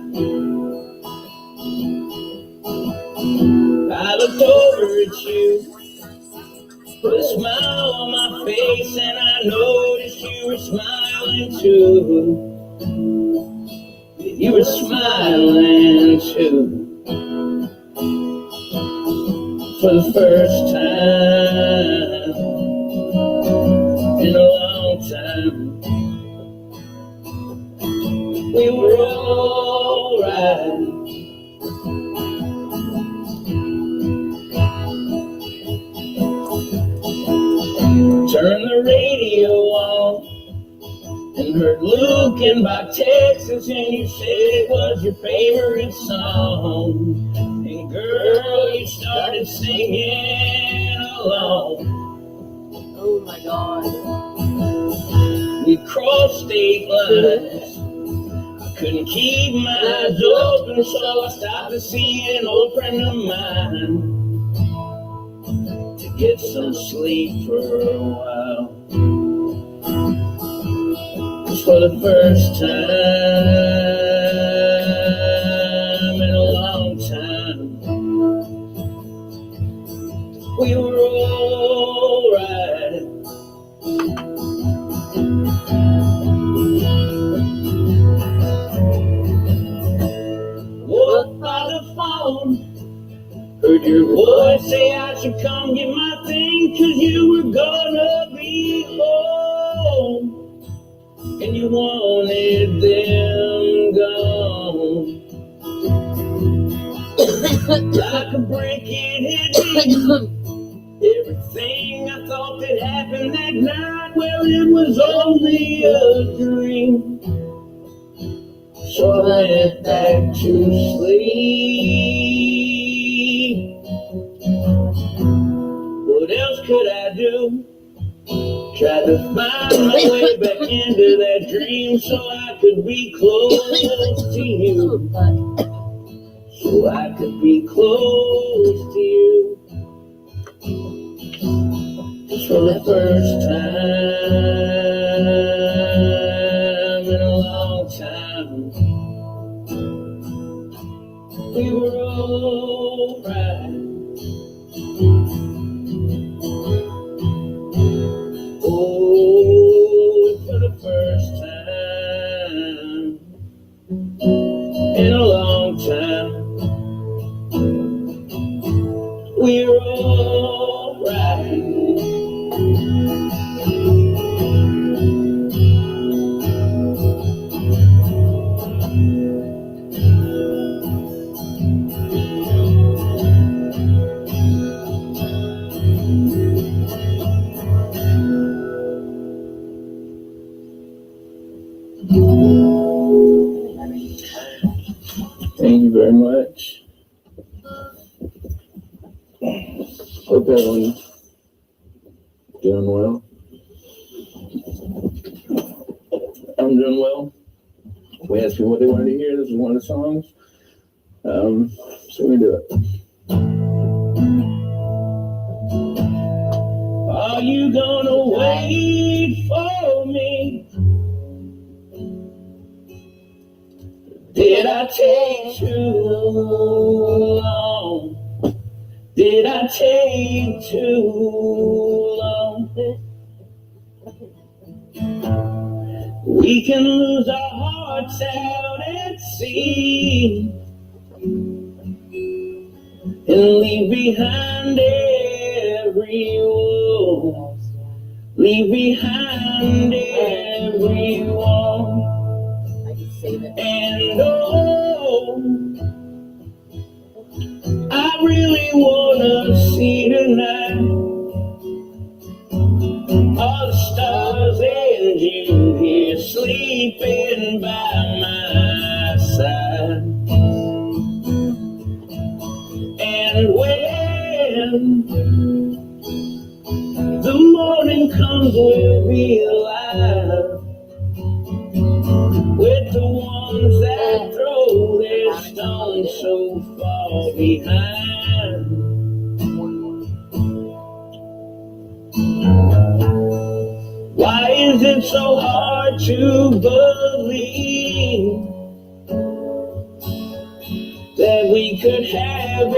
I looked over at you, put a smile on my face, and I noticed you were smiling too. You were smiling too. For the first time in a long time, we were all right. Turn the radio on and heard Luke in by Texas, and you said it was your favorite song. And girl, you started singing along. Oh my God. We crossed state lines. I couldn't keep my eyes open, so I stopped to see an old friend of mine to get some sleep for a while. 'Cause for the first time in a long time, we were all right. Walked by the phone, heard your voice say I should come get my things, 'cause you were gonna be home. And you wanted them gone. Like a brick it hit me. Everything I thought that happened that night, well, it was only a dream. So I went back to sleep. What else could I do? Tried to find my way back into that dream so I could be close to you. So I could be close to you. For the first time in a long time, we were alright. Oh, for the first time in a long time, we're alright. Thank you very much. Hope everyone's doing well. I'm doing well. We asked me what they wanted to hear. This is one of the songs. So we're gonna do it. Are you gonna wait for me? Did I take too long? Did I take too long? We can lose our hearts out at sea and leave behind every wall. Leave behind every wall. And oh, I really wanna see tonight all the stars and you here sleeping by my side. And when the morning comes, we'll be alive with the ones that throw their stones so far behind. Why is it so hard to believe that we could have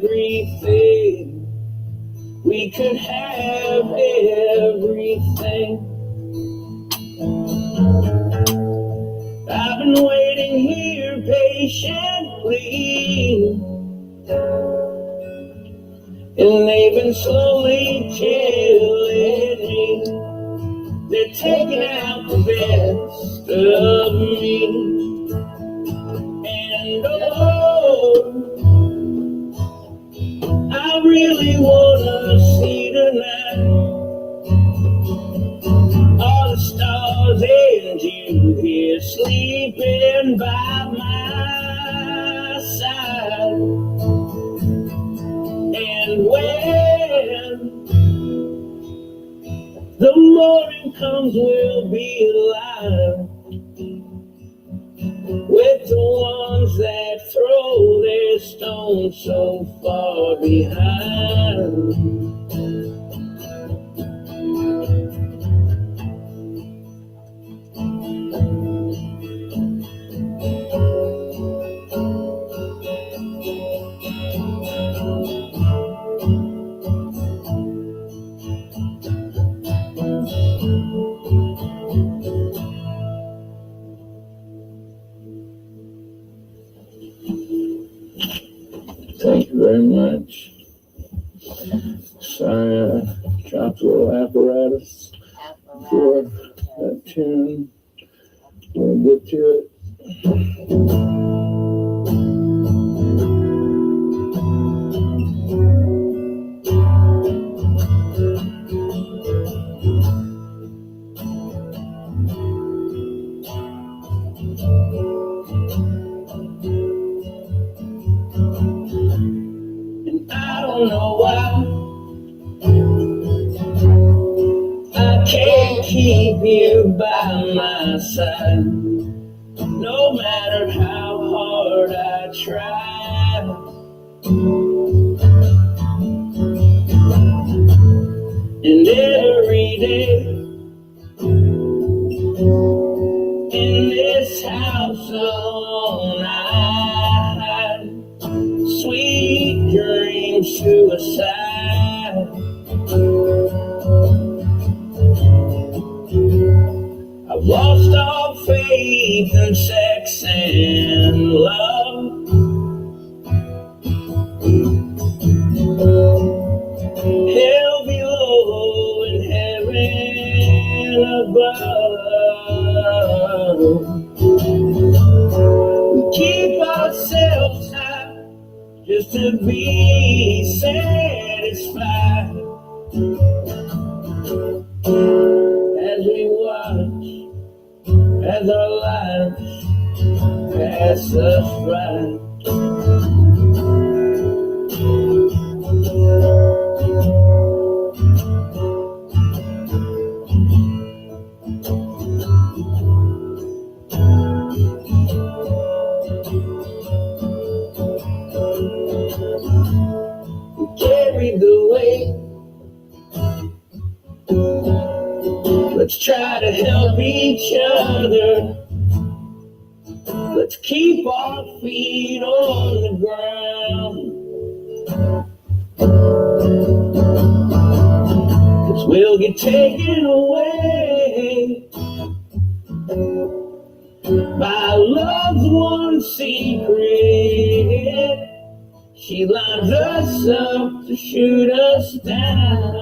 everything? We could have everything. I've been waiting here patiently, and they've been slowly killing me. They're taking out the best of me. And oh, I really wanna see tonight all the stars and you here sleeping by my side. And when the morning comes, we'll be alive with the ones that throw their stones so far behind. Thank you very much. Sorry, I dropped a little apparatus for that tune. We'll get to it. And I don't know why my side. No matter how hard I try, and every day in this house all night, sweet dreams suicide. I've lost all faith in sex and love. Hell below and heaven above. We keep ourselves high just to be satisfied. As we watch as our lives pass us by. We carry the weight. Let's try to help each other. Let's keep our feet on the ground. 'Cause we'll get taken away by loved one's secret. She lines us up to shoot us down.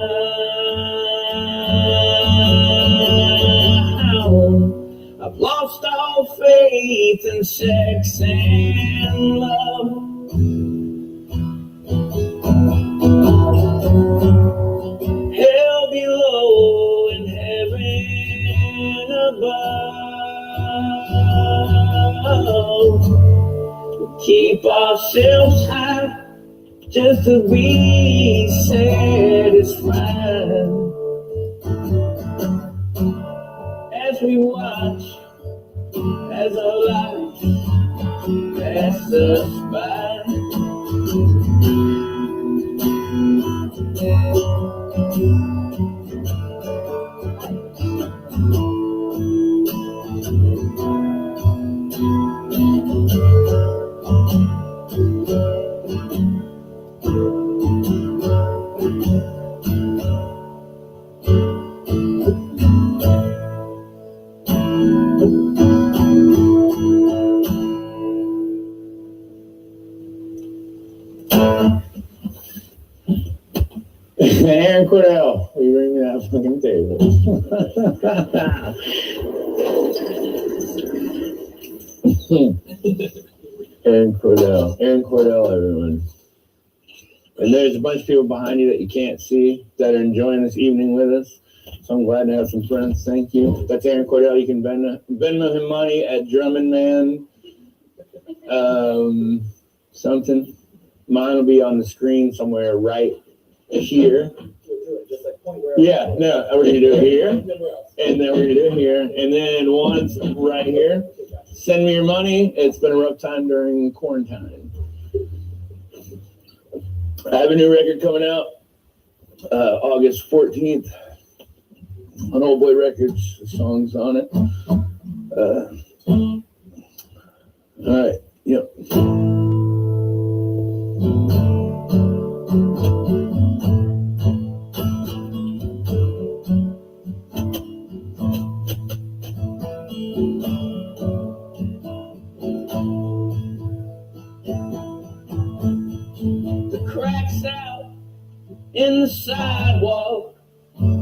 I've lost all faith in sex and love. Hell below and heaven above. We'll keep ourselves high just to be satisfied. As we watch as our lives pass us by. Aaron Cordell, will you bring me that fucking table? Aaron Cordell, everyone. And there's a bunch of people behind you that you can't see that are enjoying this evening with us. So I'm glad to have some friends. Thank you. That's Aaron Cordell. You can Venmo him money at Drummond Man. Something. Mine will be on the screen somewhere right here. Yeah, no, we're gonna do it here, and then we're gonna do it here, and then one's right here. Send me your money. It's been a rough time during quarantine. I have a new record coming out August 14th on Old Boy Records. The song's on it. All right, yep. Cracks out in the sidewalk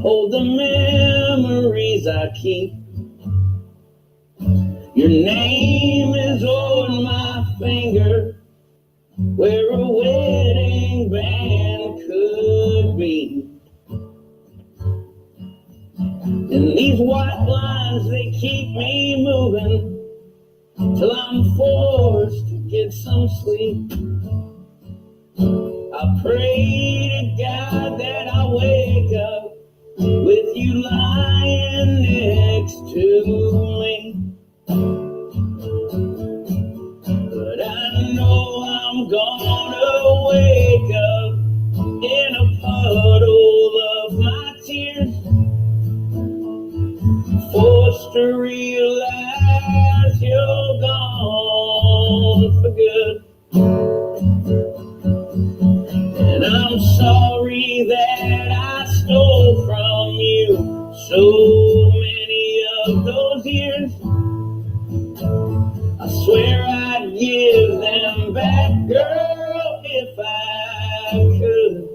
hold the memories I keep. Your name is on my finger where a wedding band could be. And these white lines, they keep me moving till I'm forced to get some sleep. I pray to God that I wake up with you lying next to me. But I know I'm gonna wake up in a puddle of my tears, forced to realize you're gone for good. And I'm sorry that I stole from you so many of those years. I swear I'd give them back, girl, if I could.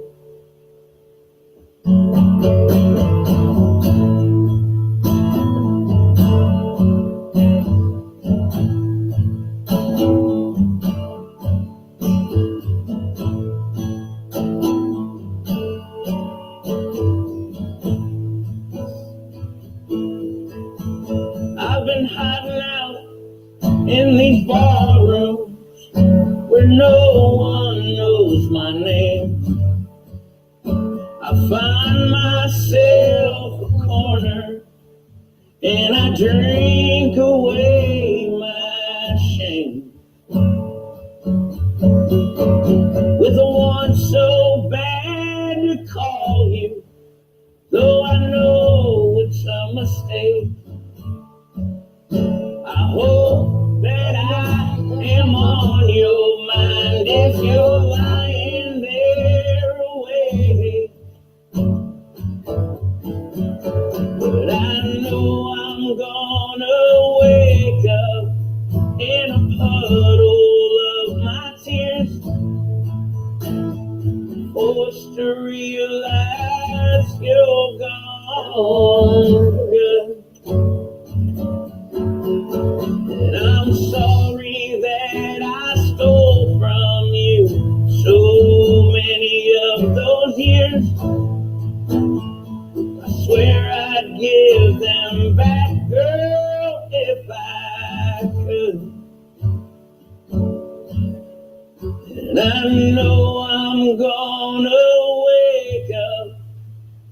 I've been hiding out in these ballrooms where no one knows my name. I find myself a corner and I drink away my shame. With a want so bad to call you, though I know it's a mistake. I hope that I am on your mind if you're lying there awake. But I know I'm gonna wake up in a puddle of my tears, forced to realize you're gone for good. And I'm sorry that I stole from you so many of those years. I swear I'd give them back, girl, if I could. And I know I'm gonna wake up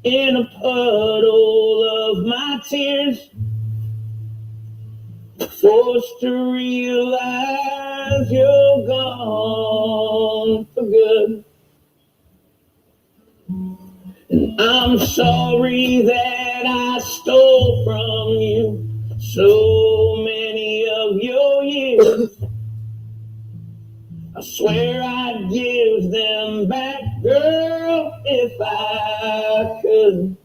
in a puddle of my tears, forced to realize you're gone for good. And I'm sorry that I stole from you so many of your years. I swear I'd give them back, girl, if I could.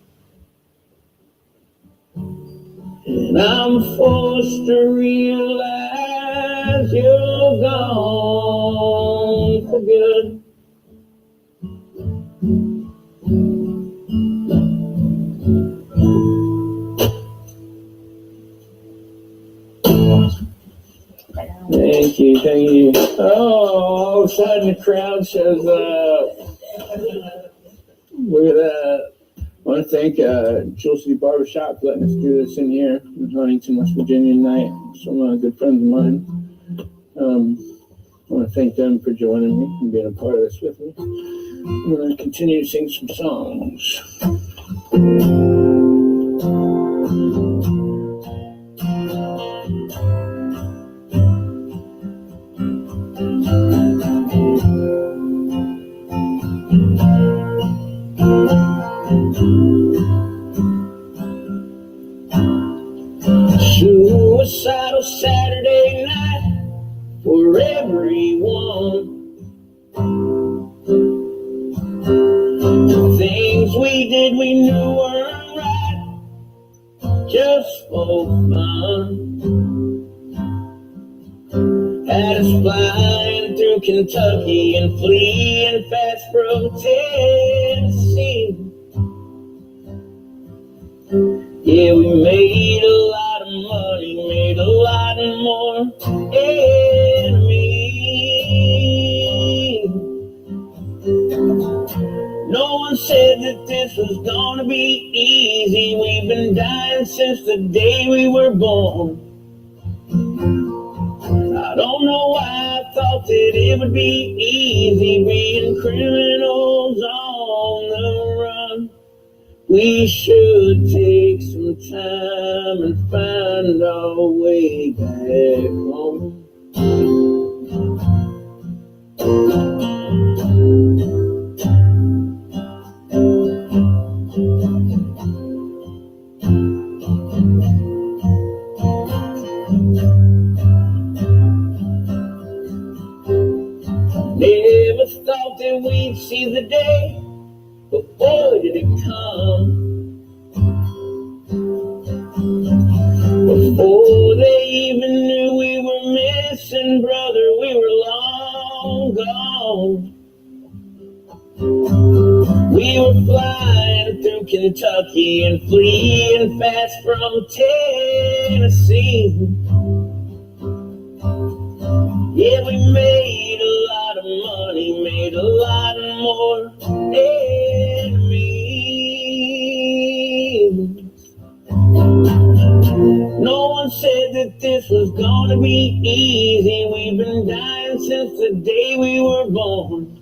And I'm forced to realize you're gone for good. Thank you, thank you. Oh, all of a sudden the crowd shows up. Look at that. I want to thank Jewel City Barbershop for letting us do this in here in Huntington, West Virginia tonight. Some good friends of mine. I want to thank them for joining me and being a part of this with me. I'm going to continue to sing some songs. Suicidal Saturday night for everyone. The things we did we knew weren't right, just for fun. Had us flying through Kentucky and fleeing fast from Tennessee. Yeah, we made a lot of money, made a lot more enemies. No one said that this was gonna be easy. We've been dying since the day we were born. I don't know why I thought that it would be easy being criminals on the run. We should take some time and find our way back home. Never thought that we'd see the day, but boy did it come. Before they even knew we were missing, brother, we were long gone. We were flying through Kentucky and fleeing fast from Tennessee. Yeah, we made a lot of money, made a lot more enemies. No one said that this was gonna be easy. We've been dying since the day we were born.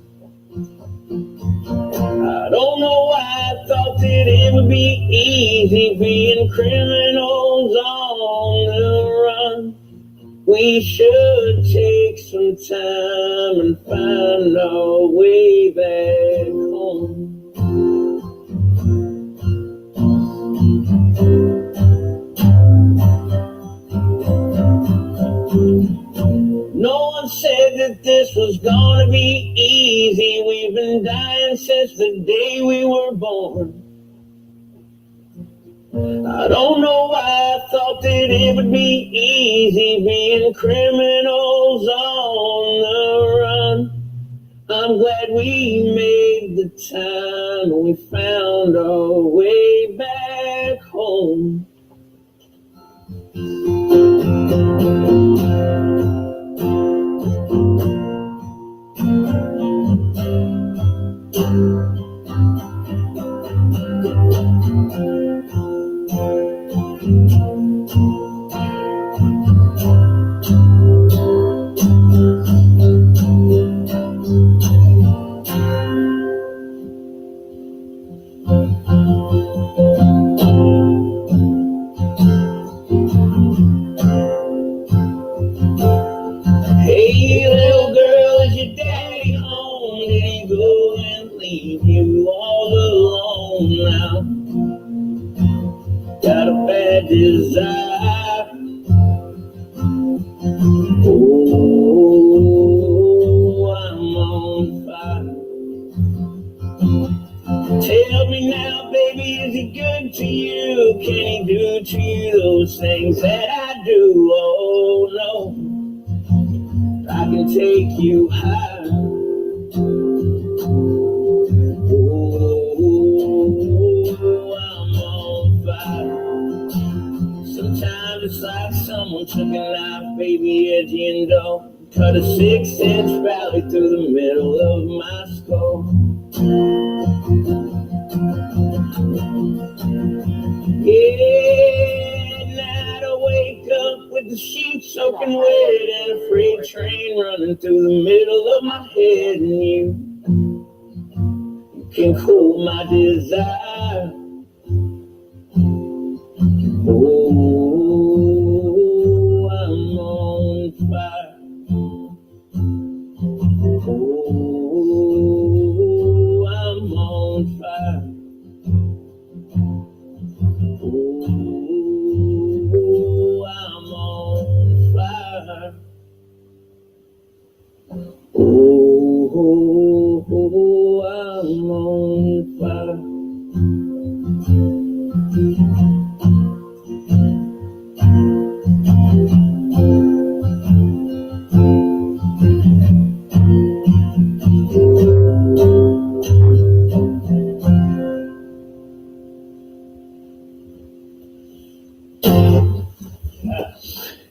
I don't know why I thought that it would be easy being criminals on the run. We should take some time and find our way back home. No one said that this was gonna be easy. We've been dying since the day we were born. I don't know why I thought that it would be easy being criminals on the run. I'm glad we made the time and we found our way back home. Hey, little girl, is your daddy home? Did he go and leave you all alone now? Got a bad desire. Oh, I'm on fire. Tell me now, baby, is he good to you? Can he do to you those things that I do? Oh, no. I can take you high. Oh, I'm on fire. Sometimes it's like someone took a knife, baby, edgy and dull, cut a 6-inch valley through the middle of my skull. Yeah, at night I wake up with the sheets soaking wet and a freight train running through the middle of my head, and you can cool my desire. Oh, I'm on fire. Oh, I'm on fire. Oh, I'm on fire. Oh, I'm on fire.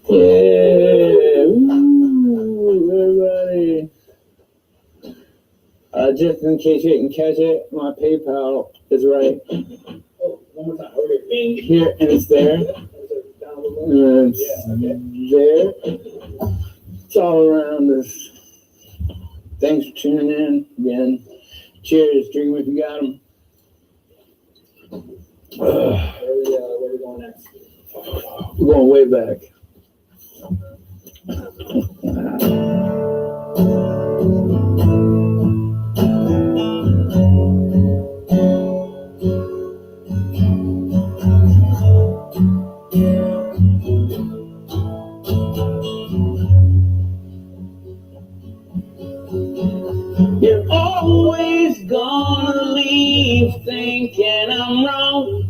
Yeah, ooh, everybody. Just in case you didn't catch it, my PayPal is right here, and it's there, and it's there. It's all around us. Thanks for tuning in again. Cheers, drink if you got 'em. Where are we going next? We're going way back. You're always gonna leave thinking I'm wrong.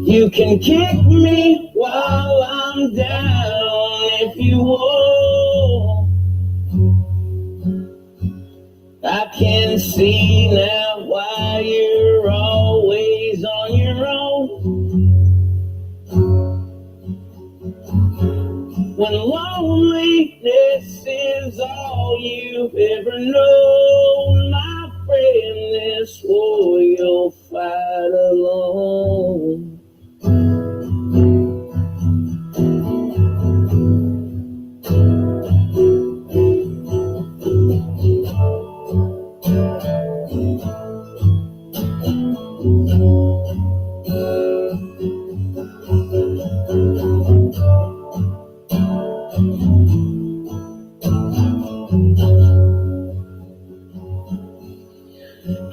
You can kick me while I'm down if you want. I can see now why you're always on your own. When loneliness is all you've ever known, my friend, this war you'll fight alone.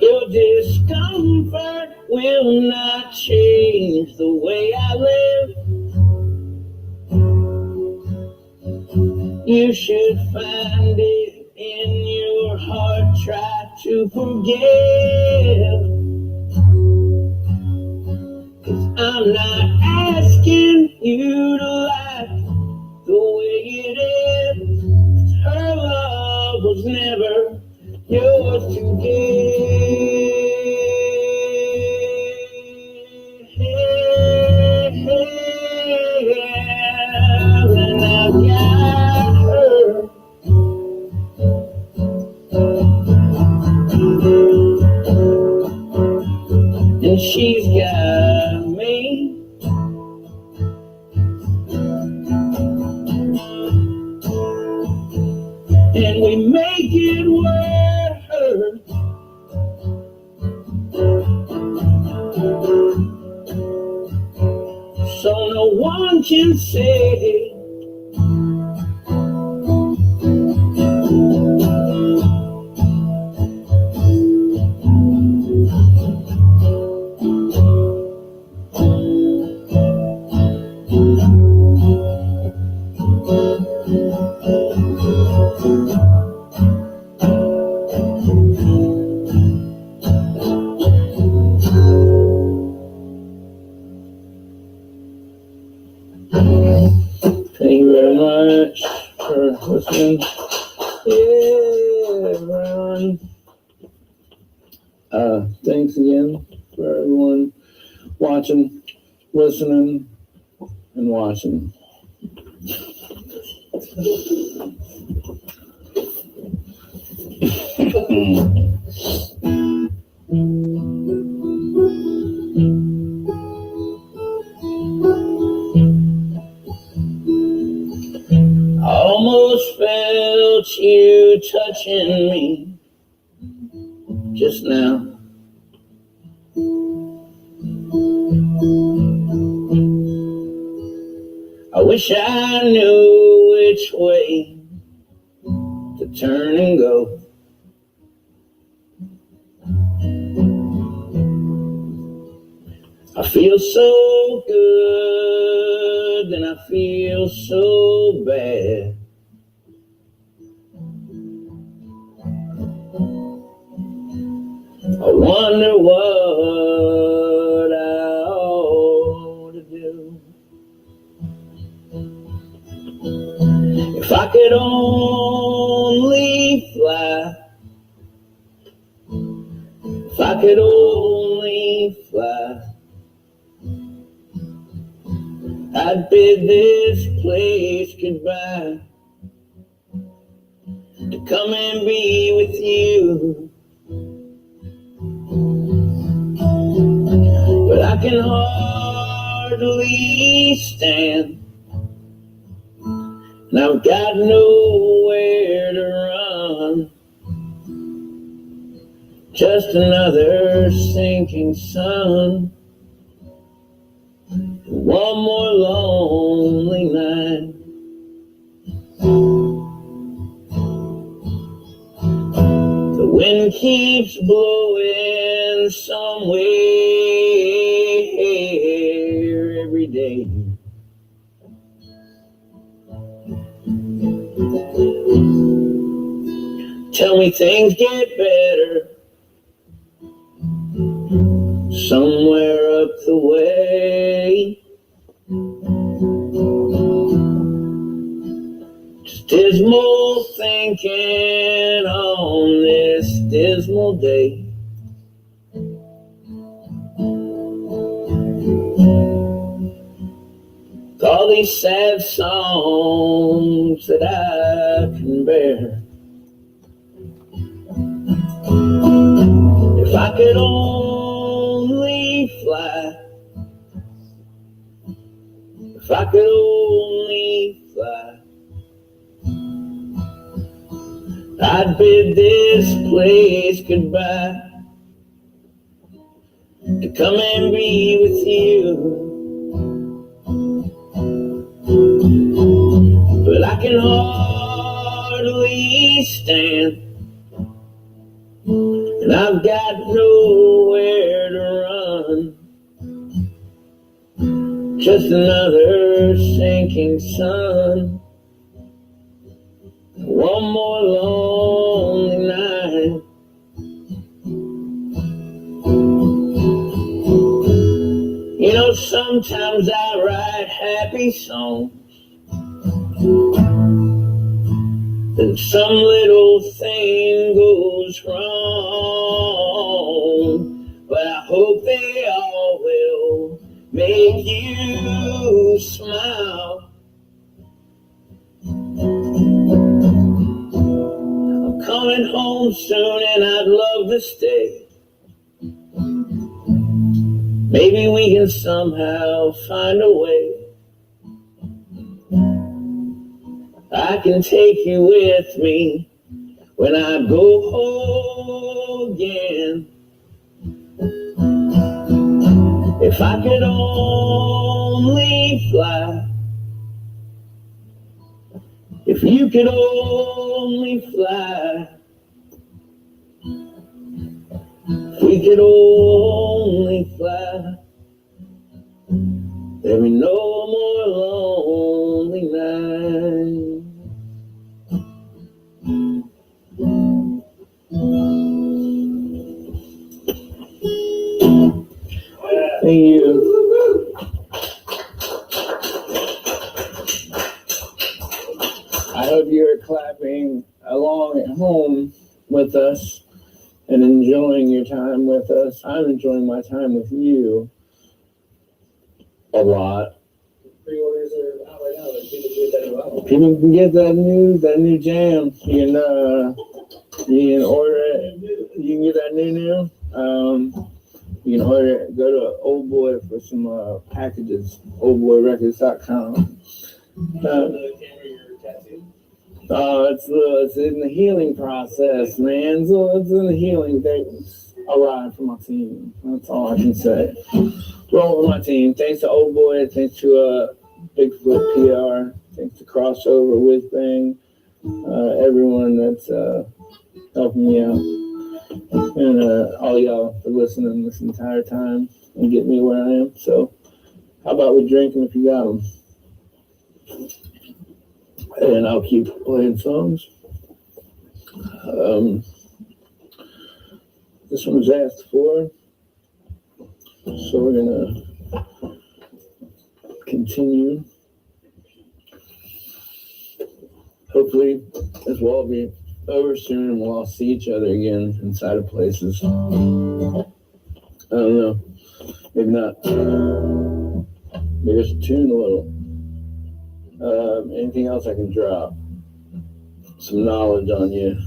Your discomfort will not change the way I live. You should find it in your heart, try to forgive. 'Cause I'm not asking you to like the way it is. Her love was never yours to give. And I've got her. And she's got me. And we make it work. So no one can say thank you very much for listening. Yeah, everyone. Thanks again for everyone watching, listening, and watching. Almost felt you touching me just now. I wish I knew which way to turn and go. I feel so good, then I feel so bad. I wonder what I ought to do. If I could only fly, if I could only fly, I'd bid this place goodbye to come and be with you. But I can hardly stand, and I've got nowhere to run. Just another sinking sun. One more lonely night. The wind keeps blowing somewhere every day. Tell me things get better somewhere up the way. Just dismal thinking on this dismal day. With all these sad songs that I can bear. If I could only fly, if I could only fly, I'd bid this place goodbye to come and be with you. But I can hardly stand, and I've got nowhere to run. Just another sinking sun. One more lonely night. You know, sometimes I write happy songs, and some little thing goes wrong, but I hope they all will make you smile. I'm coming home soon and I'd love to stay. Maybe we can somehow find a way. I can take you with me when I go home again. If I could only fly, if you could only fly, if we could only fly, there'd be no more lonely nights. Thank you. I hope you're clapping along at home with us and enjoying your time with us. I'm enjoying my time with you a lot. Pre-orders are out right now. People can get that new album. People can get that new jam. You can order it. You can get that new. You can order it. Go to Old Boy for some packages. oldboyrecords.com. It's in the healing process, man. So it's in the healing things. A ride for my team. That's all I can say. Roll with my team. Thanks to Old Boy. Thanks to Bigfoot PR. Thanks to Crossover with Bang. Everyone that's helping me out. And all y'all for listening this entire time and getting me where I am. So how about we drink them if you got them? And I'll keep playing songs. This one was asked for, so we're gonna continue. Hopefully this will all be over soon and we'll all see each other again inside of places. I don't know, maybe not. Maybe just tune a little. Anything else I can drop? Some knowledge on you.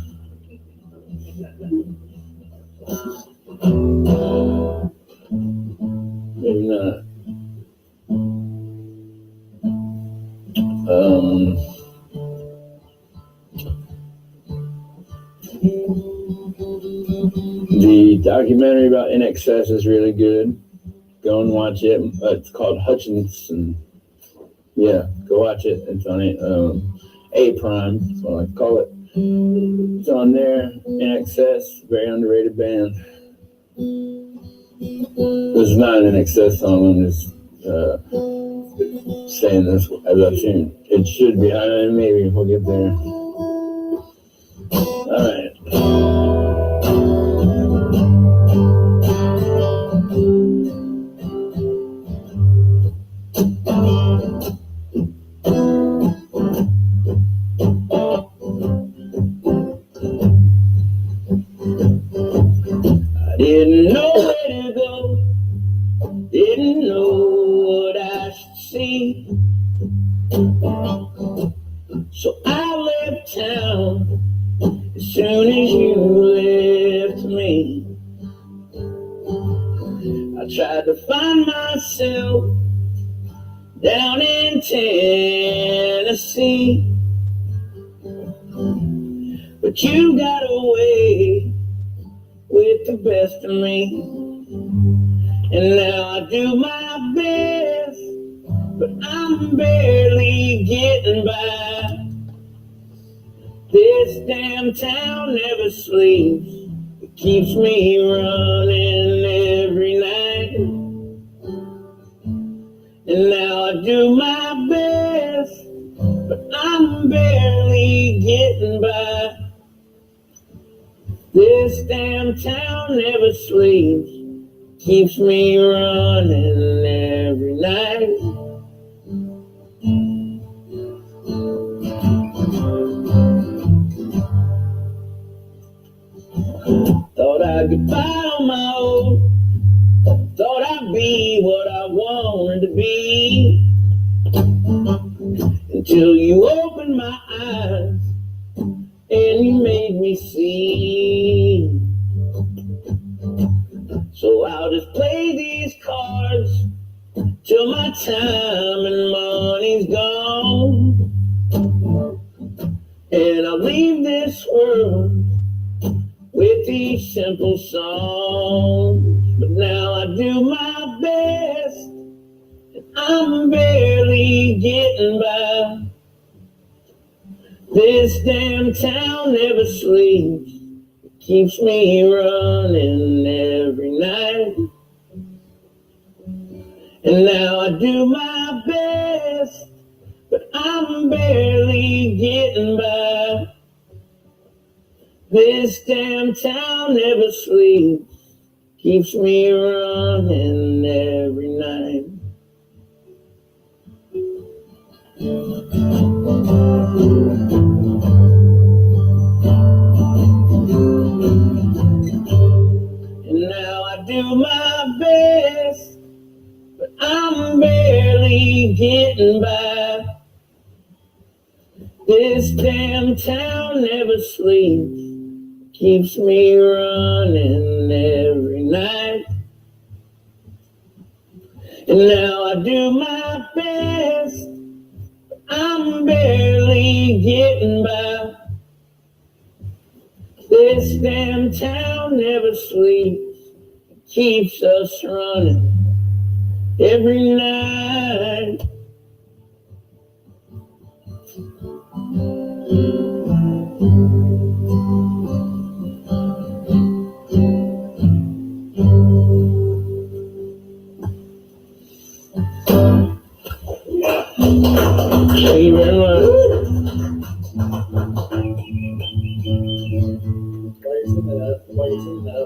Maybe not. Do The documentary about NXS is really good. Go and watch it. It's called Hutchinson. Yeah, go watch it. It's on A Prime. That's what I call it. It's on there. NXS, very underrated band. This is not an NXS song. I'm just saying this as I've seen. It should be. Maybe we'll get there. All right. I didn't know where to go, didn't know what I should see. So I left town as soon as you left me. I tried to find myself down in Tennessee, but you got away with the best of me. And now I do my best, but I'm barely getting by. This damn town never sleeps. It keeps me running every night. And now I do my best, but I'm barely getting by. This damn town never sleeps. Keeps me running every night. Thought I could buy on my own. Thought I'd be what I wanted to be. Until you opened my eyes and you made me see. So I'll just play these cards till my time and money's gone. And I'll leave this world with these simple songs. But now I do my best, and I'm barely getting by. This damn town never sleeps. It keeps me running every night. And now I do my best, but I'm barely getting by. This damn town never sleeps, keeps me running every night. And now I do my best, but I'm barely getting by. This damn town never sleeps, keeps me running every night. And now I do my best, but I'm barely getting by. This damn town never sleeps, keeps us running every night. Thank you very much.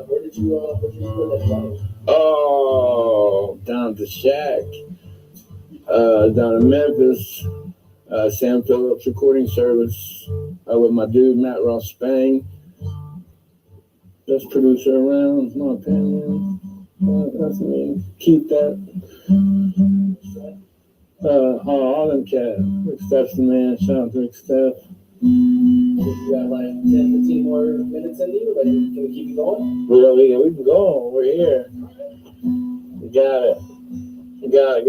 Where did you put that from? Oh, down at the shack, down in Memphis, Sam Phillips recording service, with my dude Matt Ross Spang, best producer around, in my opinion. That's me. Keep that. All them cats. Rick Steph's the man. Shout out to Rick Steph. You got like 10, 15 more minutes in you, but can we keep it going? We can go. We're here. We got it. Got it.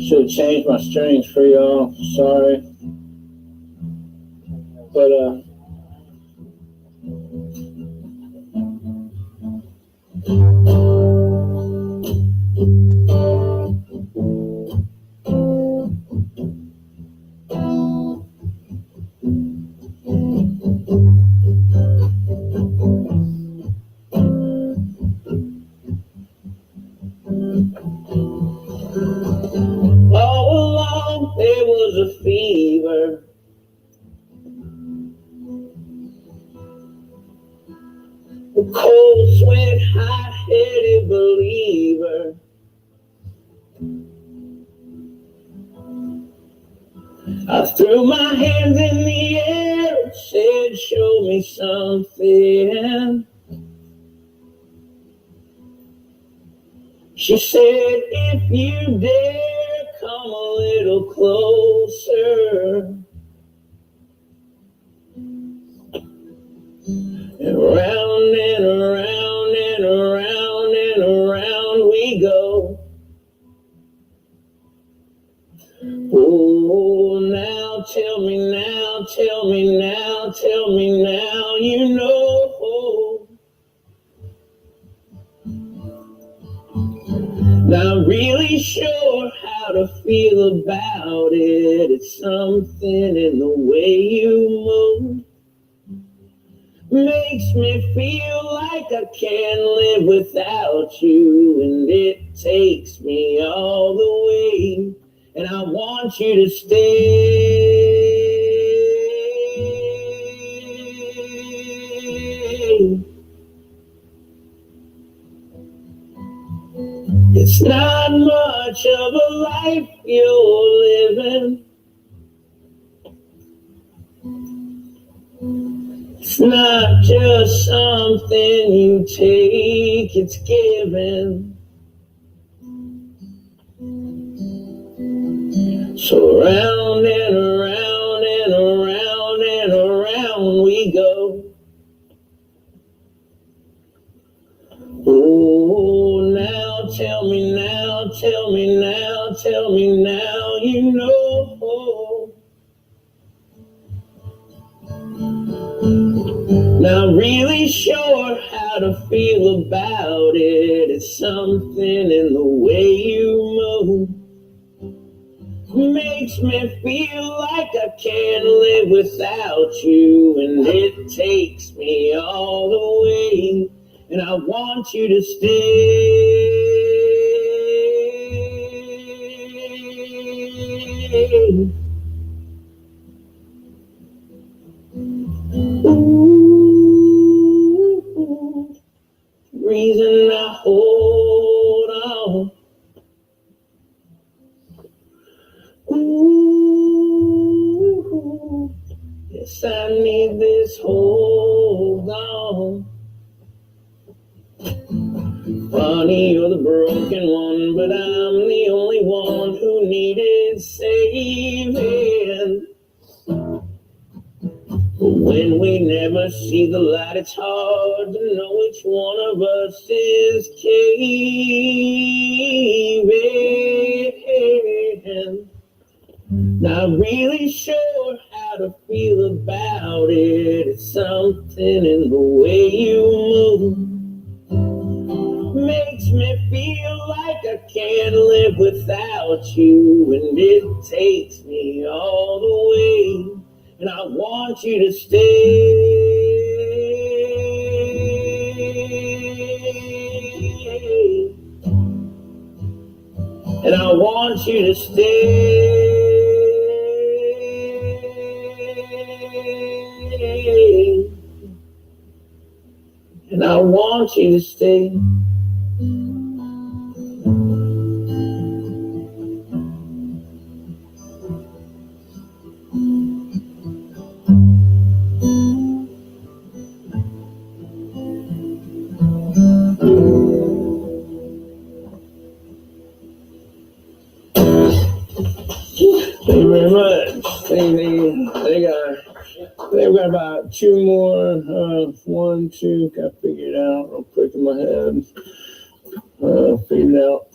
Should have changed my strings for y'all. Sorry. But all along there was a fever. A cold sweat, hot-headed believer. I threw my hands in the air and said, show me something. She said, if you dare, come a little closer. And round and around and around and around we go. Oh, now tell me now, tell me now, tell me now, you know. Not really sure how to feel about it. It's something in the way you move. Makes me feel like I can't live without you, and it takes me all the way, and I want you to stay. It's not much of a life you're living. It's not just something you take, it's given. So round and around and around and around we go. Oh, now tell me now, tell me now, tell me now, you know. Not really sure how to feel about it. It's something in the way you move. Makes me feel like I can't live without you, and it takes me all the way, and I want you to stay. Ooh, reason I hold on. Ooh, yes, I need this hold on. Funny, you're the broken one, but I'm the only one who needed saving. But when we never see the light, it's hard to know which one of us is caving. Not really sure how to feel about it. It's something in the way you move. Makes me feel like I can't live without you, and it takes me all the way, and I want you to stay. And I want you to stay. And I want you to stay. Thank you very much. They've got about two more. One, two, got figured out. I'm pricking my head. Figured it out.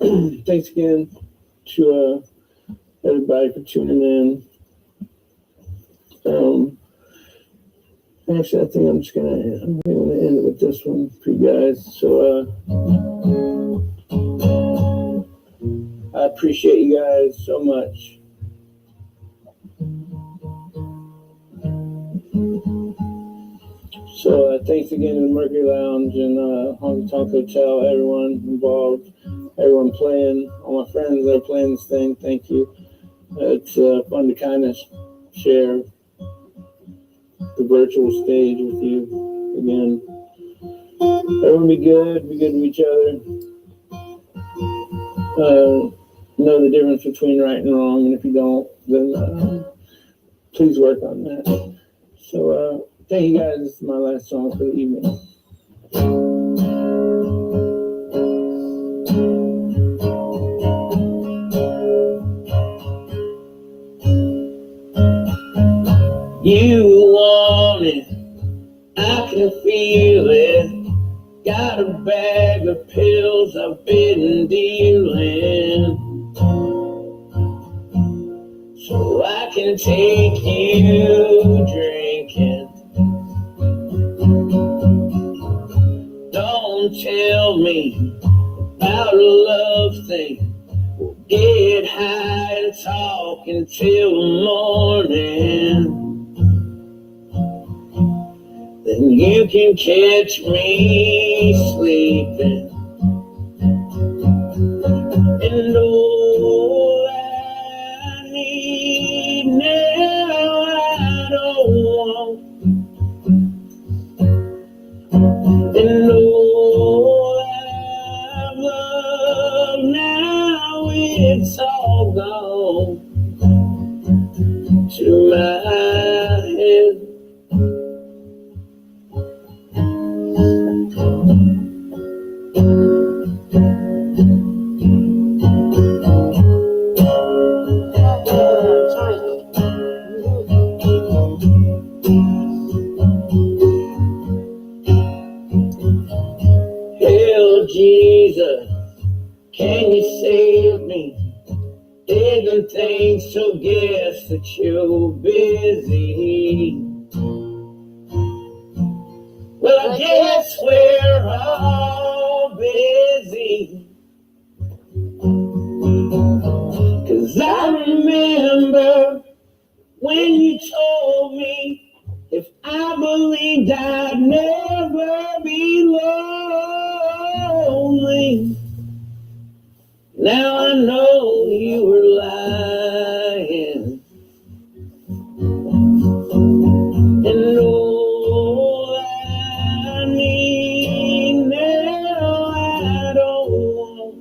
Thanks again to everybody for tuning in. Actually, I think I'm gonna end it with this one for you guys. So I appreciate you guys so much. So thanks again to the Mercury Lounge and Honky Tonk Hotel, everyone involved, everyone playing, all my friends that are playing this thing. Thank you. It's fun to kind of share the virtual stage with you again. Everyone be good to each other. Know the difference between right and wrong, and if you don't, then please work on that. So thank you guys. This is my last song for the evening. You want it, I can feel it. Got a bag of pills I've been dealing, so I can take you drinking. Don't tell me about a love thing. We'll get high and talk until morning. Then you can catch me sleeping. And all I need now, I don't want. And all I've loved now, it's all gone to my head. Hell, Jesus, can you save me? Didn't think so, guess that you're busy. Well, I guess we're all busy. 'Cause I remember when you told me if I believed I'd never be lonely. Now I know you were lying. And all I need now, I don't want.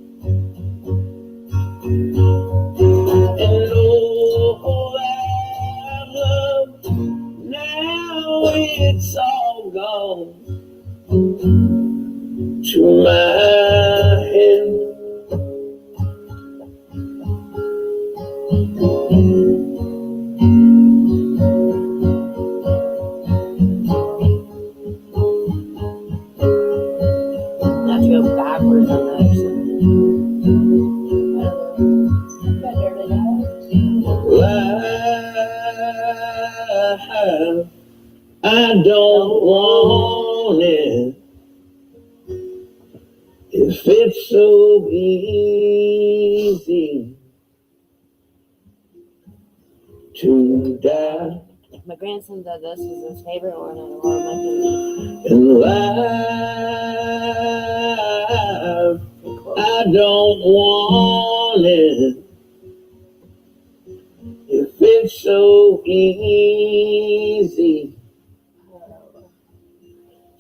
And all I've loved now, it's all gone to my head. Not to go backwards on that. I don't want it if it's so easy to die. My grandson said this was his favorite one out of all of my favorites. In life, I don't want it if it's so easy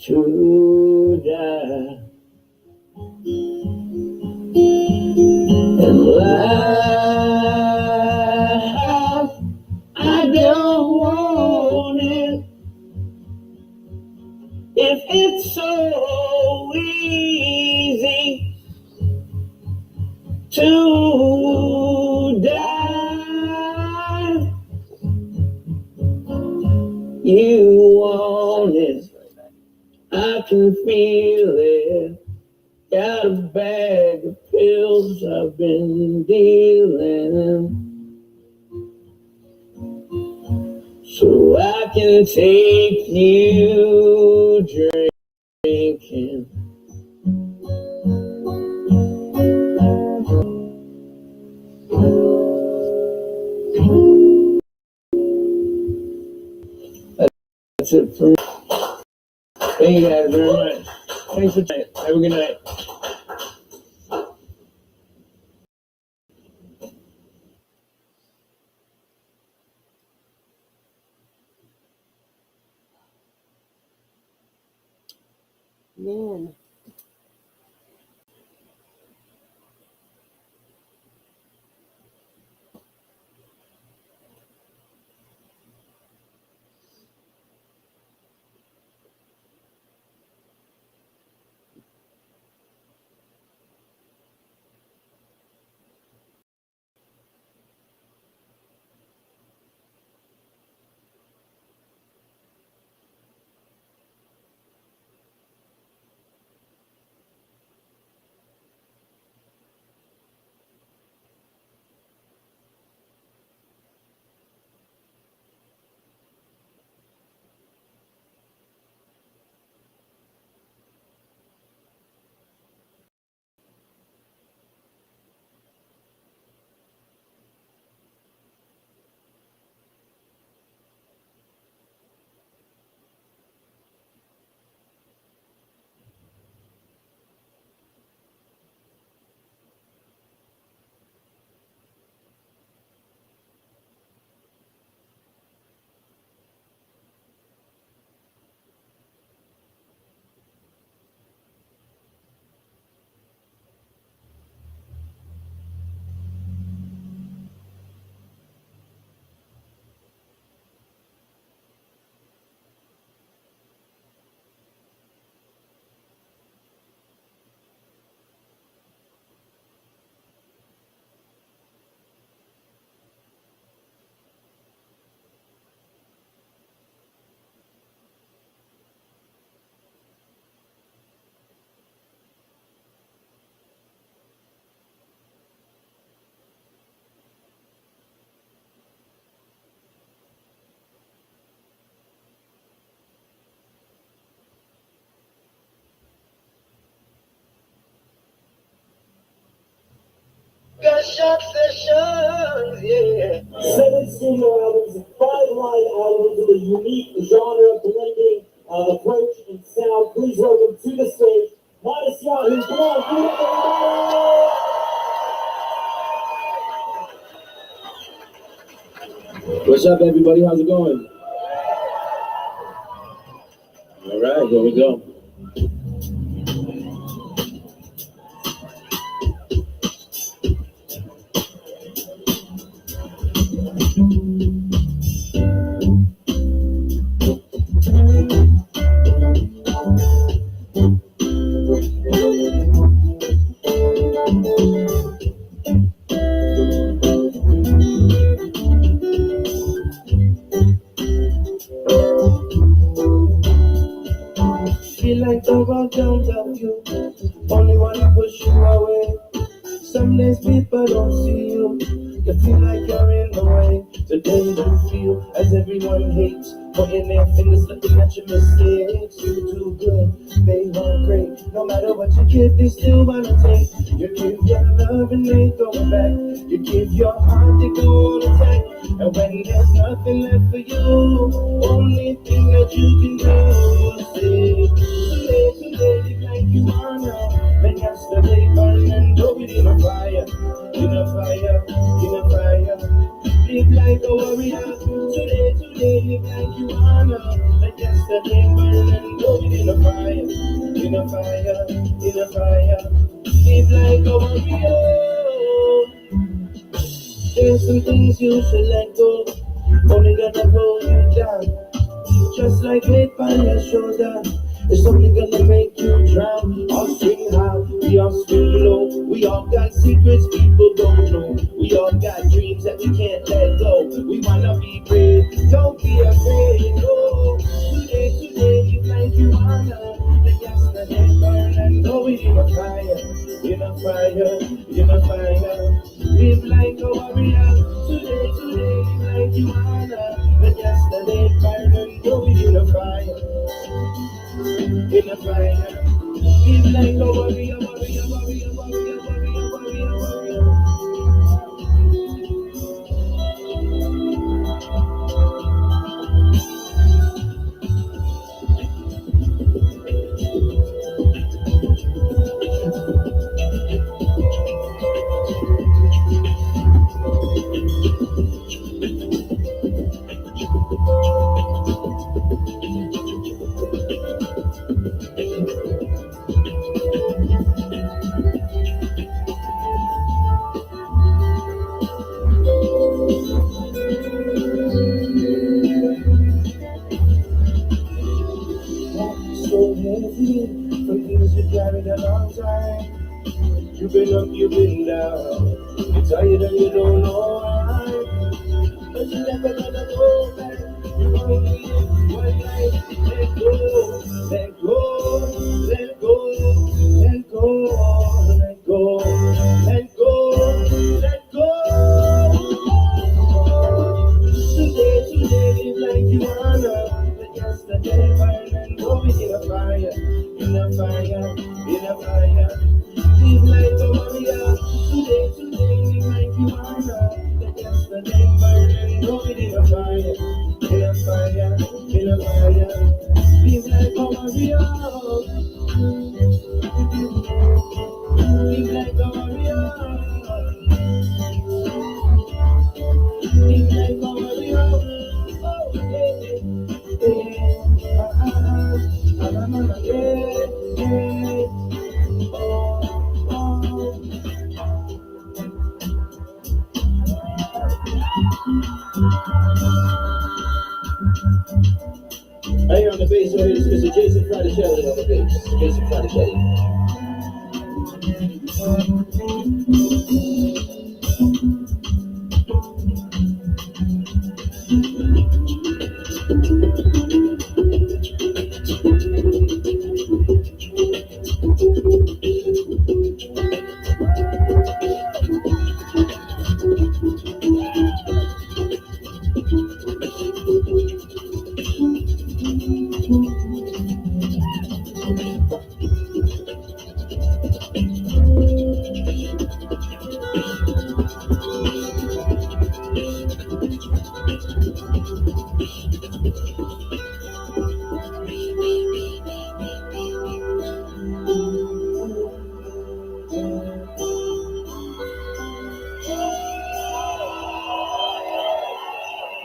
to die. In life, I don't want it if it's so easy to die. You want it, I can feel it. Got a bag of pills I've been dealing, so I can take you drinking. That's it for me. Thank you guys very much. Thanks for tonight. Have a good night. Man. Got shock sessions, yeah. 7 studio albums and 5 live albums with a unique genre blending approach and sound. Please welcome to the stage, Modest Yahoo. Come on, give it up, everybody! What's up, everybody? How's it going? All right, here we go. Feel like the world don't love you, only wanna push you away. Some days people don't see you, you feel like you're in the way. Today you feel as everyone hates, pointing their fingers, looking at your mistakes. You too good, they want great. No matter what you give, they still wanna take. You give your love and they going back. You give your heart, they go on attack. And when there's nothing left for you, only thing that you can do is say, today, like you are now. When yesterday burned and throw it in a fire, in a fire, in a fire. Live like a warrior. Today, live like you are now. When yesterday burned and throw it in a fire, in a fire, in a fire. Live like a warrior. There's some things you should let go, only gonna hold you down. Just like weight on your shoulder, it's only gonna make you drown. All swing high, we all swing low. We all got secrets people don't know. We all got dreams that we can't let go. We wanna be brave, don't be afraid. No, today, you like you wanna. The yesterday burn and go in a fire, in a fire, in a fire. Live like a warrior. Today, live like you wanna. The yesterday fire. Live like a warrior, warrior, warrior, warrior, warrior, warrior, warrior. So heavy from things you carried a long time. You've been up, you've been down. You're tired and you don't know why. But you never gonna go back. You only live one life. Let go, let go, let go, let go, let go, let go, let go. Today, live like you wanna. But yesterday, burn and go in a fire, in a fire, in a fire. Live like a warrior. Today, live like you wanna. But yesterday, burn and go in a fire, in a fire, in a fire. Live like a warrior. Live like a warrior. Live like a warrior. Oh, yeah, yeah. Right here on the bass, right here is Mr. Jason Fraticelli on the bass. Jason Fraticelli.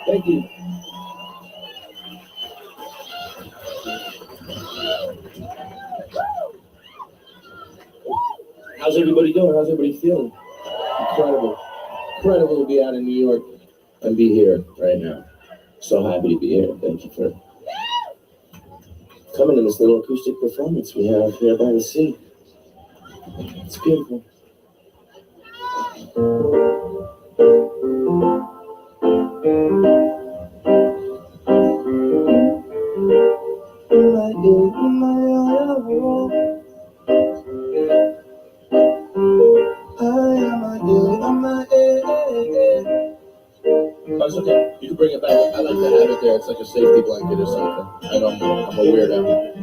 Thank you. How's everybody doing? How's everybody feeling? Incredible. Incredible to be out in New York and be here right now. So happy to be here. Thank you for coming to this little acoustic performance we have here by the sea. It's beautiful. That's okay. You can bring it back. I like to have it there. It's like a safety blanket or something. I know I'm a weirdo.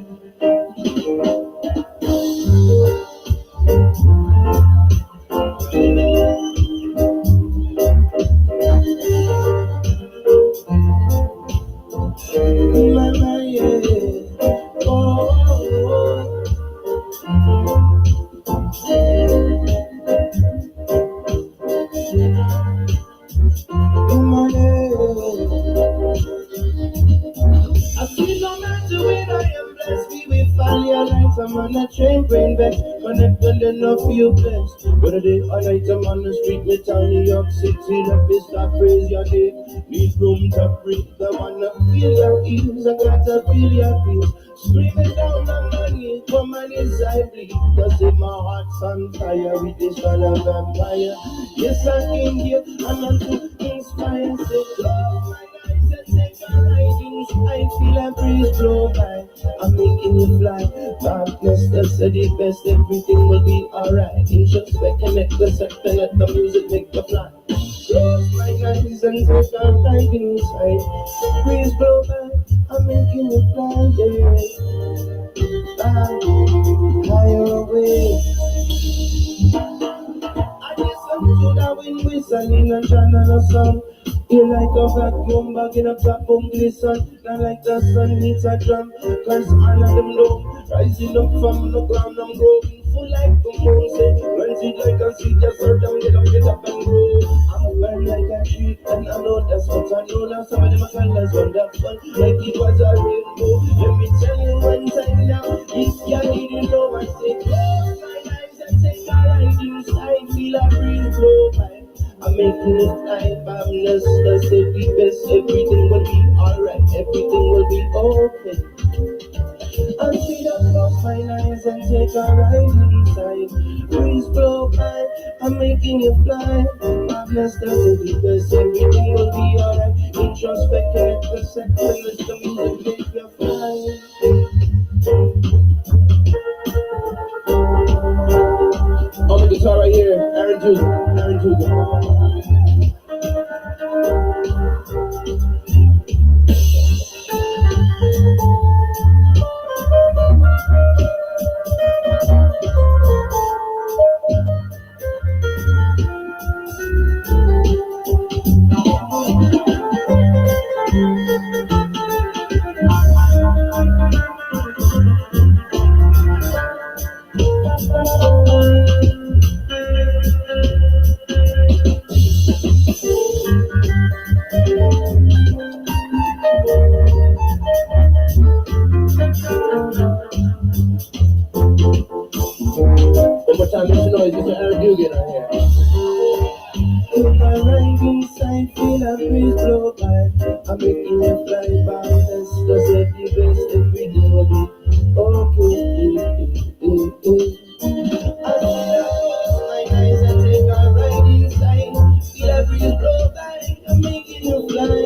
I'm on a train, brain vex, connected enough you best. Whether day or night, I'm on the street, me town, New York City, let me stop praise your day. Need room to breathe, I wanna feel your ease, I gotta feel your peace. Screaming down on my knees, for my knees I bleed. Cause if my heart's on fire, with this kind of vampire. Yes, I came here, and I'm to inspire. Say, close my eyes and take a riding. I feel a breeze blow by. I'm making you fly. Darkness, that's the best. Everything will be alright. Introspect, connect the sector, let the music make the fly. Close my eyes and take a riding inside. Breeze blow by. I'm making you fly, yeah. a vacuum bag in a top boom glisten. Not like the sun meets a drum. Cause all of them know. Rising up from the ground, I'm growing full like the moon. Say, run it like a seed, just hurt them, get up and grow. I'm burn like a tree, and I know that's what I know. Now some of them are colors wonderful, like it was a rainbow. Let me tell you one time now, if you didn't know, I say, close my eyes and take all I do. I feel a breeze blow by. I'm making it like I'm just the best. Everything will be alright, everything will be okay. I see the close my eyes and take a ride inside. Breeze blow by, I'm making it fly. I'm blessed as the best, everything will be alright. Introspect, connect the second, let the music make you fly. On the guitar right here, Aaron Dugan. One more time, make some noise, Mr. Aaron Dugan right here. If I ride inside, feel a breeze blow by. I'm making it fly by, that's just like the best.